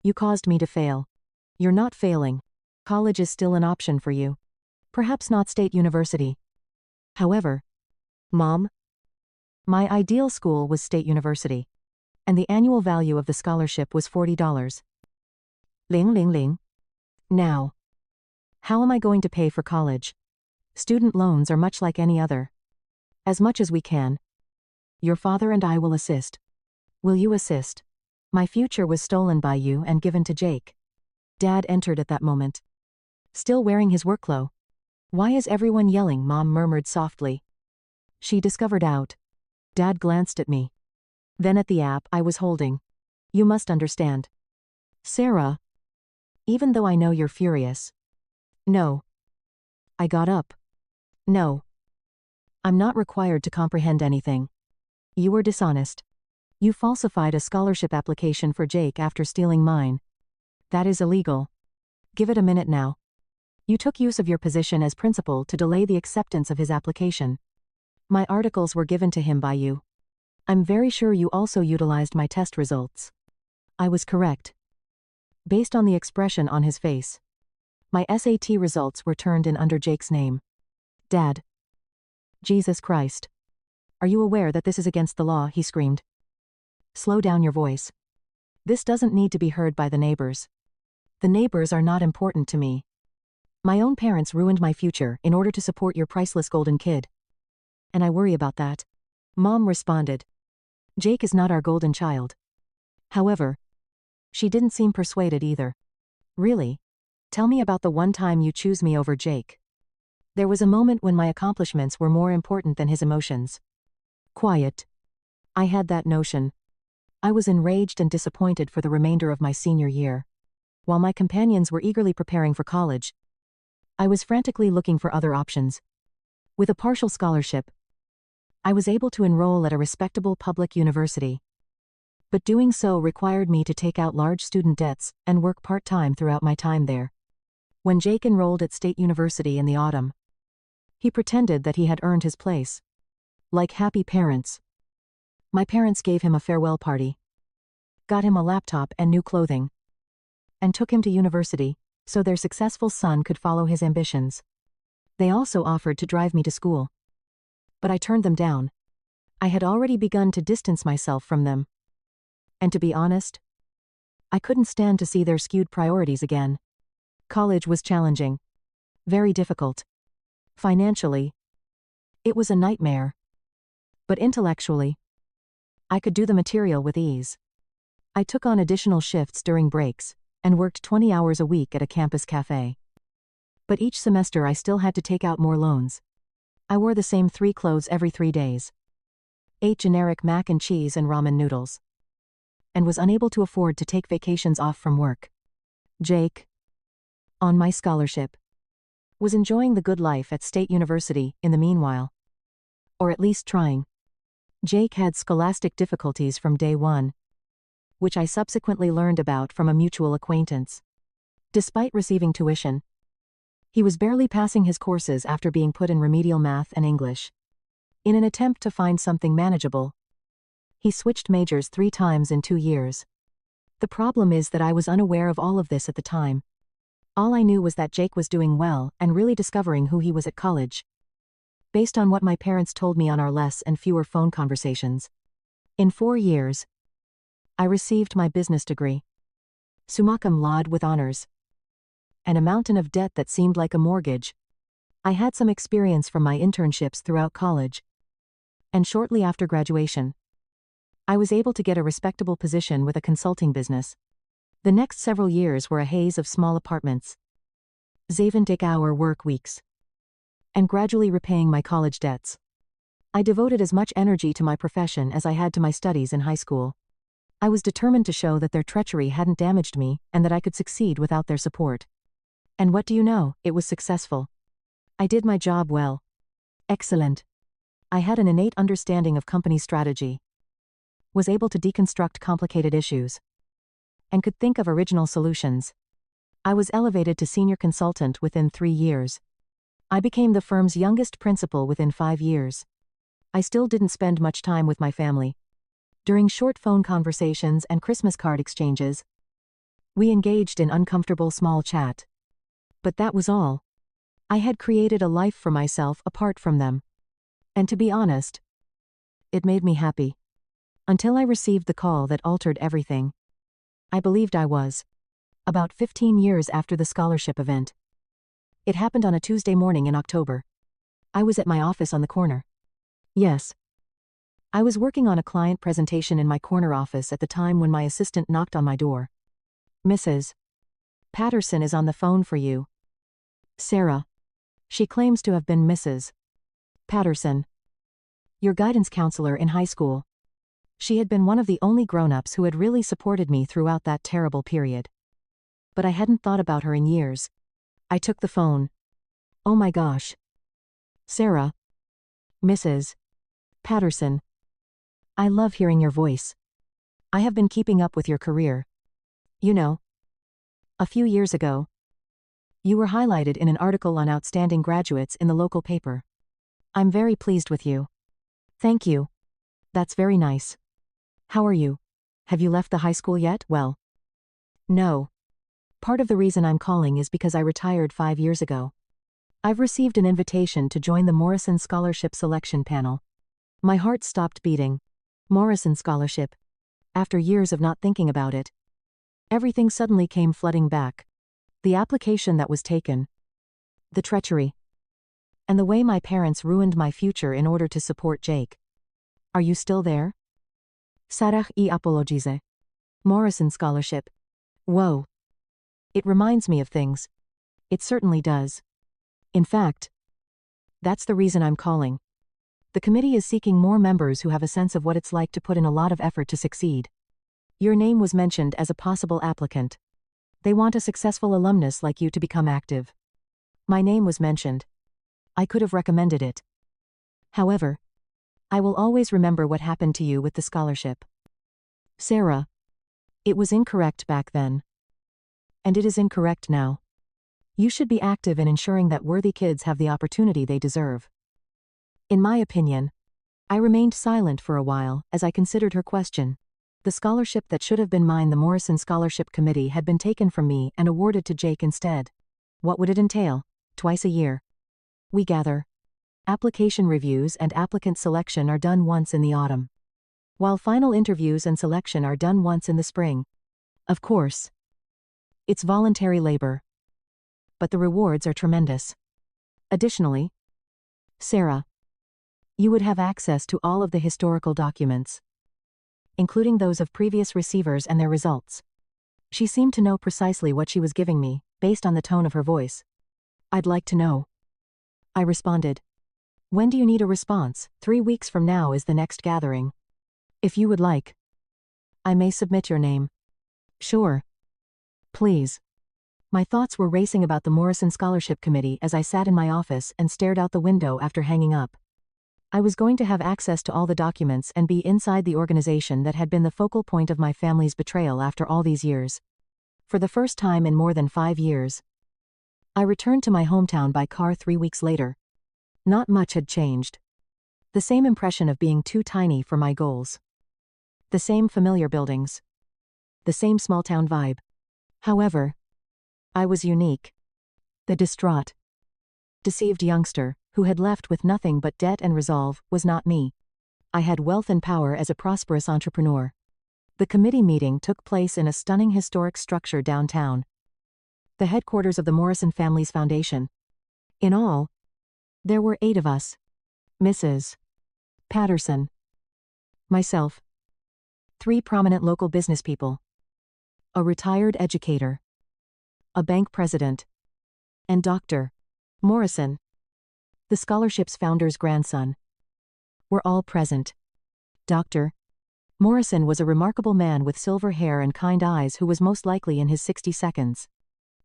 you caused me to fail. You're not failing. College is still an option for you. Perhaps not State University. However, Mom, my ideal school was State University, and the annual value of the scholarship was $40. Ling ling ling. Now, how am I going to pay for college? Student loans are much like any other. As much as we can. Your father and I will assist. Will you assist? My future was stolen by you and given to Jake. Dad entered at that moment. Still wearing his work clothes. Why is everyone yelling? Mom murmured softly. She discovered out. Dad glanced at me. Then at the app I was holding. You must understand. Sarah. Even though I know you're furious. No. I got up. No. I'm not required to comprehend anything. You were dishonest. You falsified a scholarship application for Jake after stealing mine. That is illegal. Give it a minute now. You took use of your position as principal to delay the acceptance of his application. My articles were given to him by you. I'm very sure you also utilized my test results. I was correct. Based on the expression on his face. My SAT results were turned in under Jake's name. Dad. Jesus Christ. Are you aware that this is against the law? He screamed. Slow down your voice. This doesn't need to be heard by the neighbors. The neighbors are not important to me. My own parents ruined my future in order to support your priceless golden kid. And I worry about that. Mom responded. Jake is not our golden child. However, she didn't seem persuaded either. Really? Tell me about the one time you choose me over Jake. There was a moment when my accomplishments were more important than his emotions. Quiet. I had that notion. I was enraged and disappointed for the remainder of my senior year. While my companions were eagerly preparing for college, I was frantically looking for other options. With a partial scholarship, I was able to enroll at a respectable public university. But doing so required me to take out large student debts and work part-time throughout my time there. When Jake enrolled at State University in the autumn, he pretended that he had earned his place. Like happy parents, my parents gave him a farewell party, got him a laptop and new clothing, and took him to university so their successful son could follow his ambitions. They also offered to drive me to school. But I turned them down. I had already begun to distance myself from them. And to be honest, I couldn't stand to see their skewed priorities again. College was challenging. Very difficult. Financially, it was a nightmare. But intellectually, I could do the material with ease. I took on additional shifts during breaks and worked 20 hours a week at a campus cafe. But each semester I still had to take out more loans. I wore the same 3 clothes every 3 days. Ate generic mac and cheese and ramen noodles. And was unable to afford to take vacations off from work. Jake, on my scholarship, was enjoying the good life at State University in the meanwhile. Or at least trying. Jake had scholastic difficulties from day one, which I subsequently learned about from a mutual acquaintance. Despite receiving tuition, he was barely passing his courses after being put in remedial math and English. In an attempt to find something manageable, he switched majors 3 times in 2 years. The problem is that I was unaware of all of this at the time. All I knew was that Jake was doing well and really discovering who he was at college. Based on what my parents told me on our less and fewer phone conversations. In 4 years, I received my business degree. Summa cum laude with honors. And a mountain of debt that seemed like a mortgage. I had some experience from my internships throughout college. And shortly after graduation, I was able to get a respectable position with a consulting business. The next several years were a haze of small apartments, 70-hour work weeks, and gradually repaying my college debts. I devoted as much energy to my profession as I had to my studies in high school. I was determined to show that their treachery hadn't damaged me and that I could succeed without their support. And what do you know, it was successful. I did my job well. Excellent. I had an innate understanding of company strategy, was able to deconstruct complicated issues, and could think of original solutions. I was elevated to senior consultant within 3 years. I became the firm's youngest principal within 5 years. I still didn't spend much time with my family. During short phone conversations and Christmas card exchanges, we engaged in uncomfortable small chat. But that was all. I had created a life for myself apart from them. And to be honest, it made me happy. Until I received the call that altered everything. I believed I was. About 15 years after the scholarship event. It happened on a Tuesday morning in October. I was at my office on the corner. Yes. I was working on a client presentation in my corner office at the time when my assistant knocked on my door. Mrs. Patterson is on the phone for you. Sarah. She claims to have been Mrs. Patterson, your guidance counselor in high school. She had been one of the only grown-ups who had really supported me throughout that terrible period. But I hadn't thought about her in years. I took the phone. Oh my gosh. Sarah. Mrs. Patterson. I love hearing your voice. I have been keeping up with your career. You know, a few years ago, you were highlighted in an article on outstanding graduates in the local paper. I'm very pleased with you. Thank you. That's very nice. How are you? Have you left the high school yet? Well, no. Part of the reason I'm calling is because I retired 5 years ago. I've received an invitation to join the Morrison Scholarship Selection Panel. My heart stopped beating. Morrison Scholarship. After years of not thinking about it, everything suddenly came flooding back. The application that was taken. The treachery. And the way my parents ruined my future in order to support Jake. Are you still there? Sarah e apologize. Morrison Scholarship. Whoa. It reminds me of things. It certainly does. In fact, that's the reason I'm calling. The committee is seeking more members who have a sense of what it's like to put in a lot of effort to succeed. Your name was mentioned as a possible applicant. They want a successful alumnus like you to become active. My name was mentioned. I could have recommended it. However, I will always remember what happened to you with the scholarship. Sarah. It was incorrect back then. And it is incorrect now. You should be active in ensuring that worthy kids have the opportunity they deserve. In my opinion, I remained silent for a while as I considered her question. The scholarship that should have been mine, the Morrison Scholarship Committee, had been taken from me and awarded to Jake instead. What would it entail? Twice a year. We gather. Application reviews and applicant selection are done once in the autumn, while final interviews and selection are done once in the spring. Of course, it's voluntary labor, but the rewards are tremendous. Additionally, Sarah, you would have access to all of the historical documents, including those of previous receivers and their results. She seemed to know precisely what she was giving me, based on the tone of her voice. I'd like to know. I responded. When do you need a response? 3 weeks from now is the next gathering. If you would like, I may submit your name. Sure. Please. My thoughts were racing about the Morrison Scholarship Committee as I sat in my office and stared out the window after hanging up. I was going to have access to all the documents and be inside the organization that had been the focal point of my family's betrayal after all these years. For the first time in more than 5 years, I returned to my hometown by car 3 weeks later. Not much had changed. The same impression of being too tiny for my goals. The same familiar buildings. The same small-town vibe. However, I was unique. The distraught, deceived youngster, who had left with nothing but debt and resolve, was not me. I had wealth and power as a prosperous entrepreneur. The committee meeting took place in a stunning historic structure downtown, the headquarters of the Morrison Families Foundation. In all, there were 8 of us. Mrs. Patterson, myself, 3 prominent local business people, a retired educator, a bank president, and Dr. Morrison, the scholarship's founder's grandson, were all present. Dr. Morrison was a remarkable man with silver hair and kind eyes who was most likely in his 60 seconds.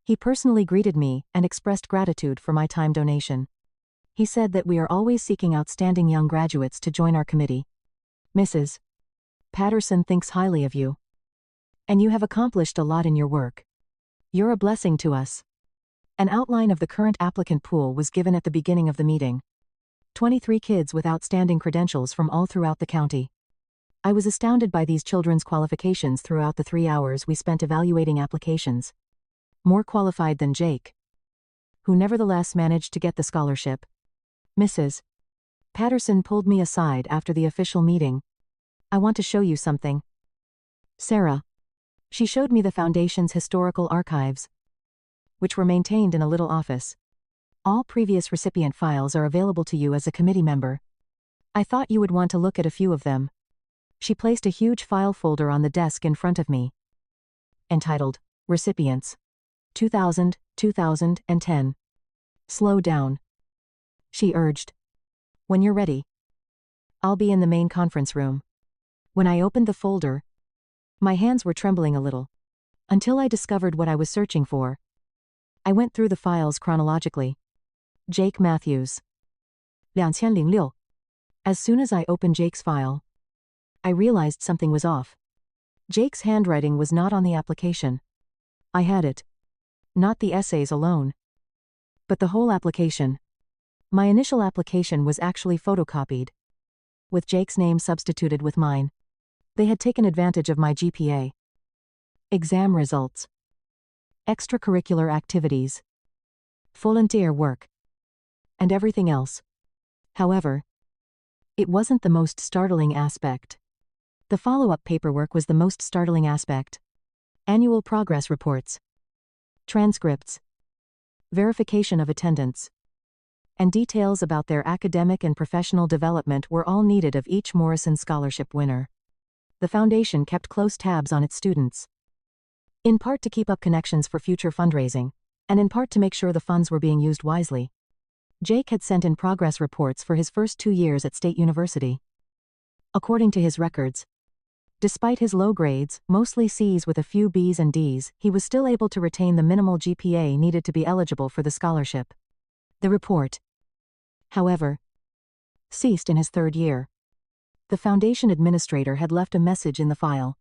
He personally greeted me and expressed gratitude for my time donation. He said that we are always seeking outstanding young graduates to join our committee. Mrs. Patterson thinks highly of you. And you have accomplished a lot in your work. You're a blessing to us. An outline of the current applicant pool was given at the beginning of the meeting. 23 kids with outstanding credentials from all throughout the county. I was astounded by these children's qualifications throughout the 3 hours we spent evaluating applications. More qualified than Jake, who nevertheless managed to get the scholarship. Mrs. Patterson pulled me aside after the official meeting. I want to show you something. Sarah. She showed me the foundation's historical archives, which were maintained in a little office. All previous recipient files are available to you as a committee member. I thought you would want to look at a few of them. She placed a huge file folder on the desk in front of me, entitled, Recipients. 2000, 2010. Slow down, she urged. When you're ready, I'll be in the main conference room. When I opened the folder, my hands were trembling a little. Until I discovered what I was searching for. I went through the files chronologically. Jake Matthews. 2006. As soon as I opened Jake's file, I realized something was off. Jake's handwriting was not on the application. I had it. Not the essays alone, but the whole application. My initial application was actually photocopied, with Jake's name substituted with mine. They had taken advantage of my GPA, exam results, extracurricular activities, volunteer work, and everything else. However, it wasn't the most startling aspect. The follow-up paperwork was the most startling aspect. Annual progress reports, transcripts, verification of attendance, and details about their academic and professional development were all needed of each Morrison Scholarship winner. The foundation kept close tabs on its students, in part to keep up connections for future fundraising, and in part to make sure the funds were being used wisely. Jake had sent in progress reports for his first 2 years at State University. According to his records, despite his low grades, mostly C's with a few B's and D's, he was still able to retain the minimal GPA needed to be eligible for the scholarship. The report, however, ceased in his 3rd year. The foundation administrator had left a message in the file.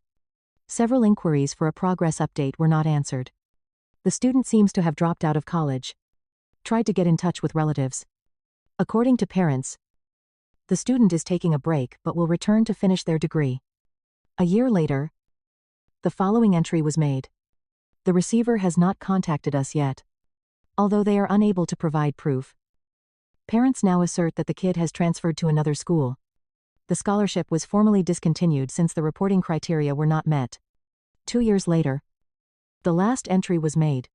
Several inquiries for a progress update were not answered. The student seems to have dropped out of college. Tried to get in touch with relatives. According to parents, the student is taking a break but will return to finish their degree. A year later, the following entry was made. The receiver has not contacted us yet, although they are unable to provide proof. Parents now assert that the kid has transferred to another school. The scholarship was formally discontinued since the reporting criteria were not met. 2 years later, the last entry was made.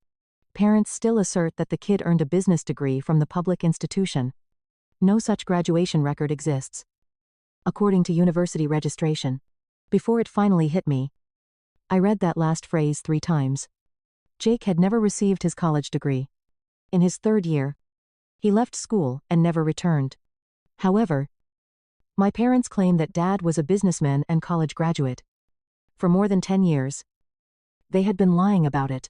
Parents still assert that the kid earned a business degree from the public institution. No such graduation record exists. According to university registration. Before it finally hit me, I read that last phrase 3 times. Jake had never received his college degree. In his 3rd year, he left school and never returned. However, my parents claim that Dad was a businessman and college graduate. For more than 10 years, they had been lying about it.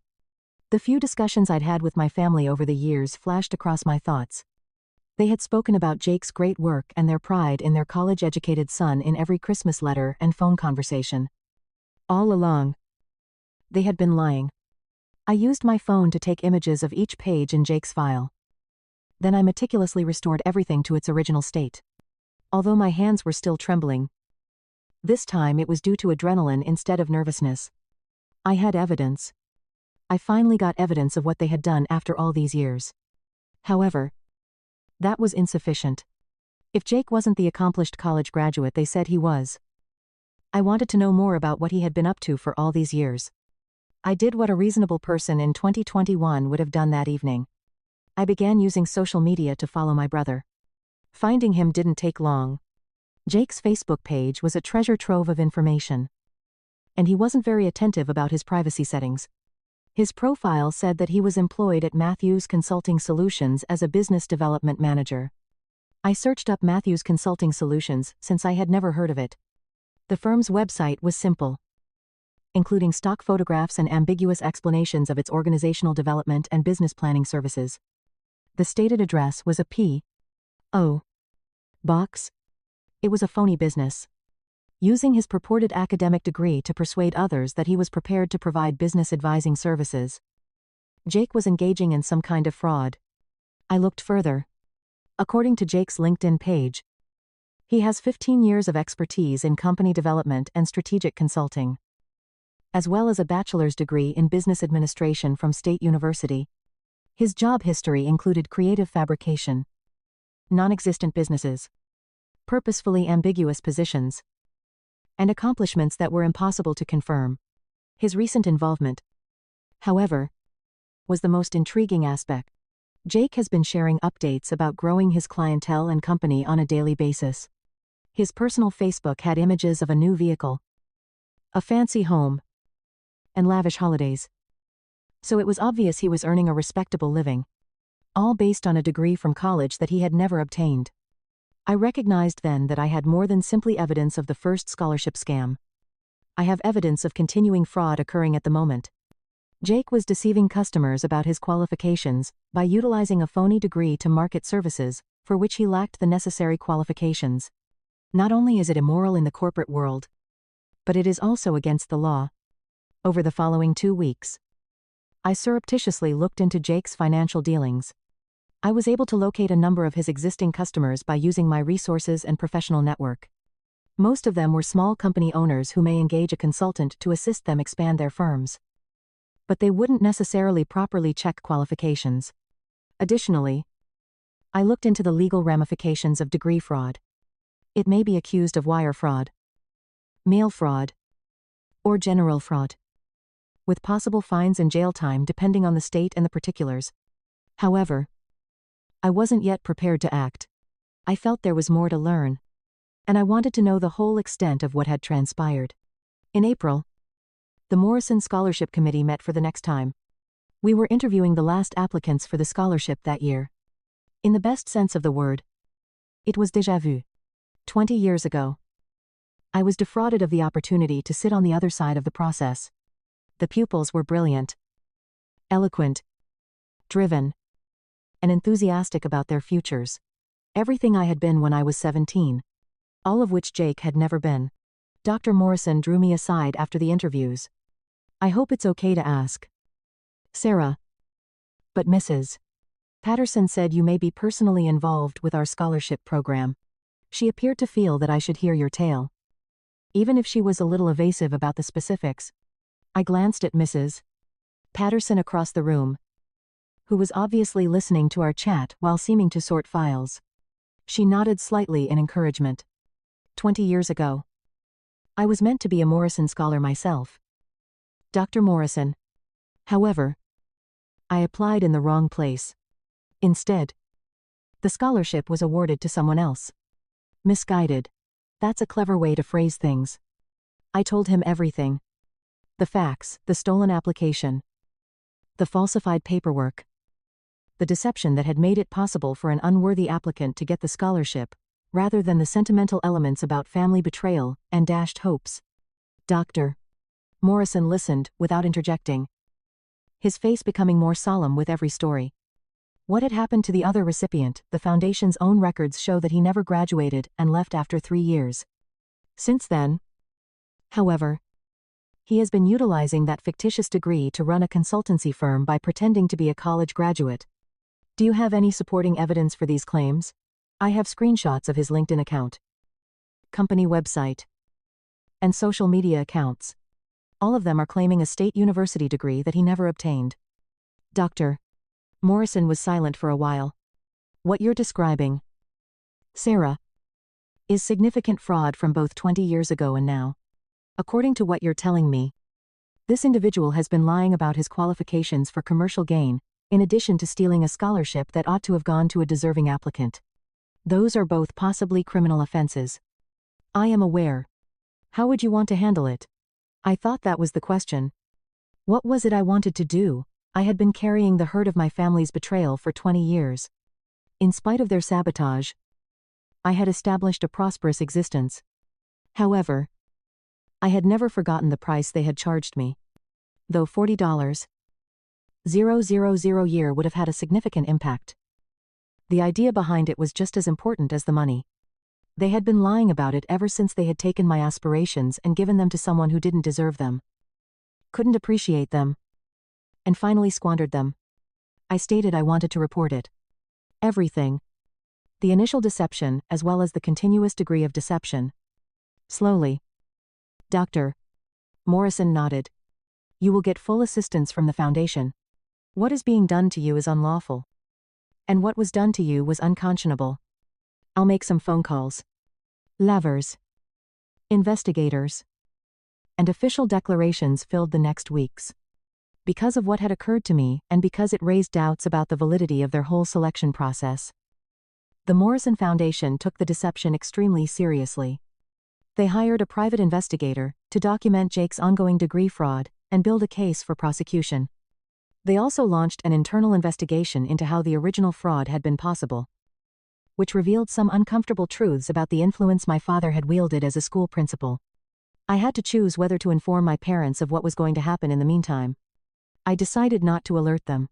The few discussions I'd had with my family over the years flashed across my thoughts. They had spoken about Jake's great work and their pride in their college-educated son in every Christmas letter and phone conversation. All along, they had been lying. I used my phone to take images of each page in Jake's file. Then I meticulously restored everything to its original state. Although my hands were still trembling, this time it was due to adrenaline instead of nervousness. I had evidence. I finally got evidence of what they had done after all these years. However, that was insufficient. If Jake wasn't the accomplished college graduate they said he was, I wanted to know more about what he had been up to for all these years. I did what a reasonable person in 2021 would have done that evening. I began using social media to follow my brother. Finding him didn't take long. Jake's Facebook page was a treasure trove of information. And he wasn't very attentive about his privacy settings. His profile said that he was employed at Matthews Consulting Solutions as a business development manager. I searched up Matthews Consulting Solutions since I had never heard of it. The firm's website was simple, including stock photographs and ambiguous explanations of its organizational development and business planning services. The stated address was a P.O. box. It was a phony business. Using his purported academic degree to persuade others that he was prepared to provide business advising services, Jake was engaging in some kind of fraud. I looked further. According to Jake's LinkedIn page, he has 15 years of expertise in company development and strategic consulting, as well as a bachelor's degree in business administration from State University. His job history included creative fabrication, non-existent businesses, purposefully ambiguous positions, and accomplishments that were impossible to confirm. His recent involvement, however, was the most intriguing aspect. Jake has been sharing updates about growing his clientele and company on a daily basis. His personal Facebook had images of a new vehicle, a fancy home, and lavish holidays. So it was obvious he was earning a respectable living, all based on a degree from college that he had never obtained. I recognized then that I had more than simply evidence of the first scholarship scam. I have evidence of continuing fraud occurring at the moment. Jake was deceiving customers about his qualifications by utilizing a phony degree to market services for which he lacked the necessary qualifications. Not only is it immoral in the corporate world, but it is also against the law. Over the following 2 weeks, I surreptitiously looked into Jake's financial dealings. I was able to locate a number of his existing customers by using my resources and professional network. Most of them were small company owners who may engage a consultant to assist them expand their firms, but they wouldn't necessarily properly check qualifications. Additionally, I looked into the legal ramifications of degree fraud. It may be accused of wire fraud, mail fraud, or general fraud, with possible fines and jail time depending on the state and the particulars. However, I wasn't yet prepared to act. I felt there was more to learn, and I wanted to know the whole extent of what had transpired. In April, the Morrison Scholarship Committee met for the next time. We were interviewing the last applicants for the scholarship that year. In the best sense of the word, it was déjà vu. 20 years ago, I was defrauded of the opportunity to sit on the other side of the process. The pupils were brilliant, eloquent, driven, and enthusiastic about their futures. Everything I had been when I was 17. all of which Jake had never been. Dr. Morrison drew me aside after the interviews. I hope it's okay to ask. Sarah. But Mrs. Patterson said you may be personally involved with our scholarship program. She appeared to feel that I should hear your tale. Even if she was a little evasive about the specifics. I glanced at Mrs. Patterson across the room, who was obviously listening to our chat while seeming to sort files. She nodded slightly in encouragement. 20 years ago, I was meant to be a Morrison Scholar myself. Dr. Morrison. However, I applied in the wrong place. Instead, the scholarship was awarded to someone else. Misguided. That's a clever way to phrase things. I told him everything. The facts, the stolen application, the falsified paperwork, the deception that had made it possible for an unworthy applicant to get the scholarship, rather than the sentimental elements about family betrayal and dashed hopes. Dr. Morrison listened without interjecting, his face becoming more solemn with every story. What had happened to the other recipient? The foundation's own records show that he never graduated and left after 3 years. Since then, however, he has been utilizing that fictitious degree to run a consultancy firm by pretending to be a college graduate. Do you have any supporting evidence for these claims? I have screenshots of his LinkedIn account, company website, and social media accounts. All of them are claiming a state university degree that he never obtained. Dr. Morrison was silent for a while. What you're describing, Sarah, is significant fraud from both 20 years ago and now. According to what you're telling me, this individual has been lying about his qualifications for commercial gain, in addition to stealing a scholarship that ought to have gone to a deserving applicant. Those are both possibly criminal offenses. I am aware. How would you want to handle it? I thought that was the question. What was it I wanted to do? I had been carrying the hurt of my family's betrayal for 20 years. In spite of their sabotage, I had established a prosperous existence. However, I had never forgotten the price they had charged me. Though $40,000 year would have had a significant impact, the idea behind it was just as important as the money. They had been lying about it ever since they had taken my aspirations and given them to someone who didn't deserve them, couldn't appreciate them, and finally squandered them. I stated I wanted to report it. Everything. The initial deception as well as the continuous degree of deception. Slowly. Dr. Morrison nodded. You will get full assistance from the foundation. What is being done to you is unlawful. And what was done to you was unconscionable. I'll make some phone calls. Lavers, investigators, and official declarations filled the next weeks. Because of what had occurred to me and because it raised doubts about the validity of their whole selection process, the Morrison Foundation took the deception extremely seriously. They hired a private investigator to document Jake's ongoing degree fraud and build a case for prosecution. They also launched an internal investigation into how the original fraud had been possible, which revealed some uncomfortable truths about the influence my father had wielded as a school principal. I had to choose whether to inform my parents of what was going to happen in the meantime. I decided not to alert them.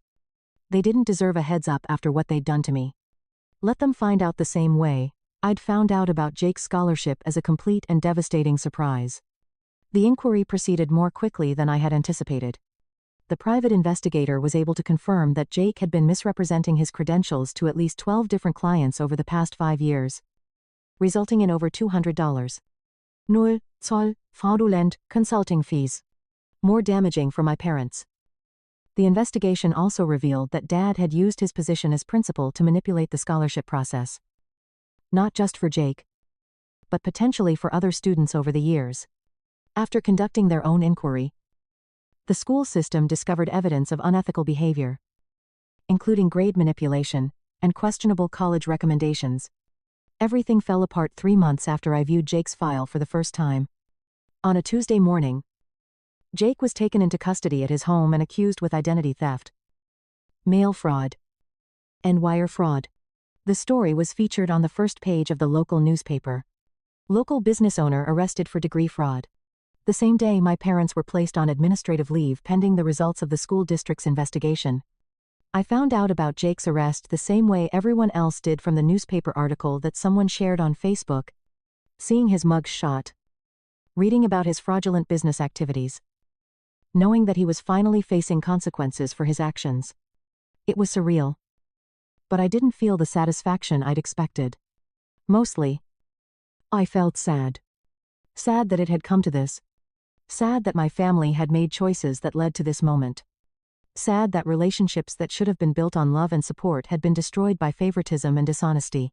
They didn't deserve a heads up after what they'd done to me. Let them find out the same way I'd found out about Jake's scholarship as a complete and devastating surprise. The inquiry proceeded more quickly than I had anticipated. The private investigator was able to confirm that Jake had been misrepresenting his credentials to at least 12 different clients over the past 5 years, resulting in over $200. Null Zoll fraudulent consulting fees. More damaging for my parents. The investigation also revealed that Dad had used his position as principal to manipulate the scholarship process. Not just for Jake, but potentially for other students over the years. After conducting their own inquiry, the school system discovered evidence of unethical behavior, including grade manipulation and questionable college recommendations. Everything fell apart 3 months after I viewed Jake's file for the first time. On a Tuesday morning, Jake was taken into custody at his home and accused with identity theft, mail fraud, and wire fraud. The story was featured on the first page of the local newspaper. Local business owner arrested for degree fraud. The same day my parents were placed on administrative leave pending the results of the school district's investigation. I found out about Jake's arrest the same way everyone else did from the newspaper article that someone shared on Facebook, Seeing his mug shot. Reading about his fraudulent business activities. Knowing that he was finally facing consequences for his actions. It was surreal. But I didn't feel the satisfaction I'd expected. Mostly, I felt sad. Sad that it had come to this. Sad that my family had made choices that led to this moment. Sad that relationships that should have been built on love and support had been destroyed by favoritism and dishonesty.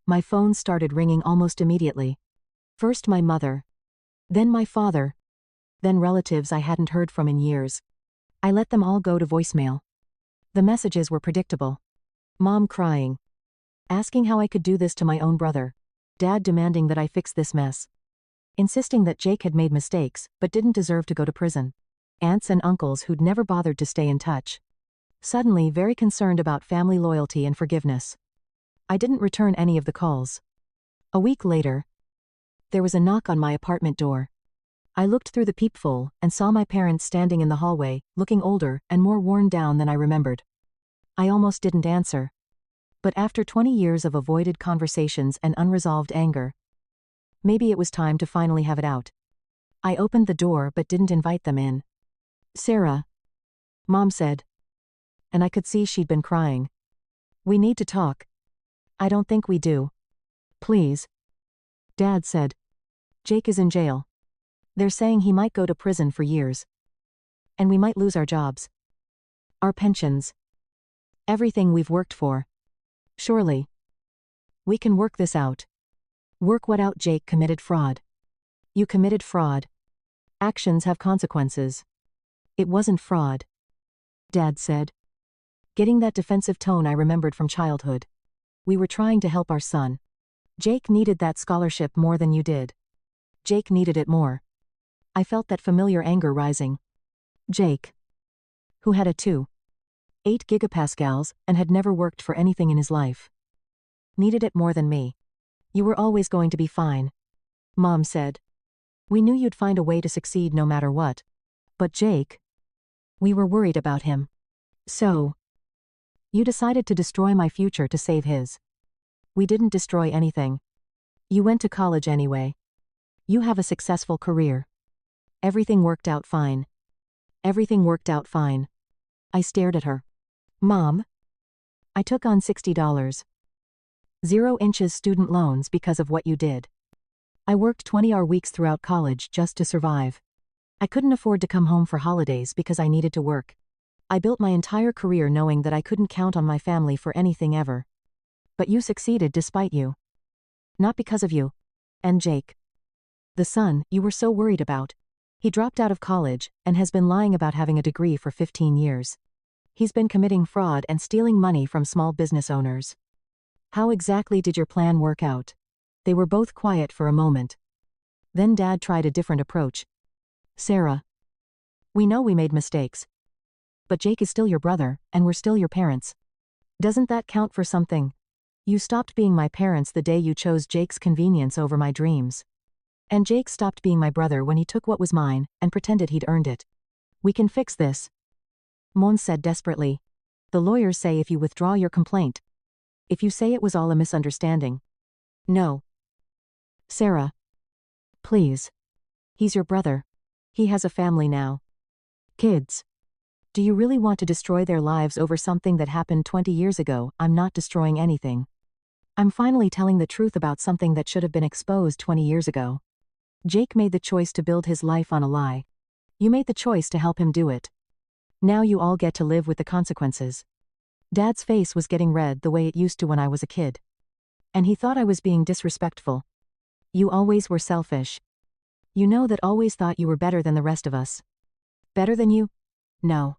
My phone started ringing almost immediately. First my mother. Then my father. Then relatives I hadn't heard from in years. I let them all go to voicemail. The messages were predictable. Mom crying. Asking how I could do this to my own brother. Dad demanding that I fix this mess. Insisting that Jake had made mistakes, but didn't deserve to go to prison. Aunts and uncles who'd never bothered to stay in touch. Suddenly very concerned about family loyalty and forgiveness. I didn't return any of the calls. A week later, there was a knock on my apartment door. I looked through the peephole and saw my parents standing in the hallway, looking older and more worn down than I remembered. I almost didn't answer. But after 20 years of avoided conversations and unresolved anger, maybe it was time to finally have it out. I opened the door but didn't invite them in. Sarah, Mom said. And I could see she'd been crying. We need to talk. I don't think we do. Please. Dad said. Jake is in jail. They're saying he might go to prison for years. And we might lose our jobs. Our pensions. Everything we've worked for. Surely. We can work this out. Work what out? Jake committed fraud. You committed fraud. Actions have consequences. It wasn't fraud. Dad said. Getting that defensive tone I remembered from childhood. We were trying to help our son. Jake needed that scholarship more than you did. Jake needed it more. I felt that familiar anger rising. Jake, who had a 2.8 gigapascals and had never worked for anything in his life, needed it more than me. You were always going to be fine. Mom said. We knew you'd find a way to succeed no matter what. But Jake, we were worried about him. So, you decided to destroy my future to save his. We didn't destroy anything. You went to college anyway. You have a successful career. Everything worked out fine. Everything worked out fine. I stared at her. Mom? I took on $60. 0 inches student loans because of what you did. I worked 20-hour weeks throughout college just to survive. I couldn't afford to come home for holidays because I needed to work. I built my entire career knowing that I couldn't count on my family for anything ever. But you succeeded despite you. Not because of you. And Jake. The son you were so worried about. He dropped out of college and has been lying about having a degree for 15 years. He's been committing fraud and stealing money from small business owners. How exactly did your plan work out? They were both quiet for a moment. Then Dad tried a different approach. Sarah. We know we made mistakes. But Jake is still your brother, and we're still your parents. Doesn't that count for something? You stopped being my parents the day you chose Jake's convenience over my dreams. And Jake stopped being my brother when he took what was mine and pretended he'd earned it. We can fix this. Mon said desperately. The lawyers say if you withdraw your complaint. If you say it was all a misunderstanding. No. Sarah. Please. He's your brother. He has a family now. Kids. Do you really want to destroy their lives over something that happened 20 years ago? I'm not destroying anything. I'm finally telling the truth about something that should have been exposed 20 years ago. Jake made the choice to build his life on a lie. You made the choice to help him do it. Now you all get to live with the consequences. Dad's face was getting red the way it used to when I was a kid. And he thought I was being disrespectful. You always were selfish. You know that always thought you were better than the rest of us. Better than you? No.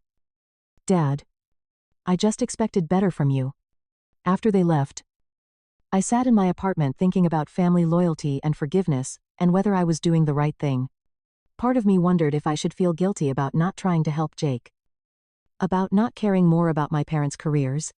Dad. I just expected better from you. After they left, I sat in my apartment thinking about family loyalty and forgiveness, and whether I was doing the right thing. Part of me wondered if I should feel guilty about not trying to help Jake. About not caring more about my parents' careers.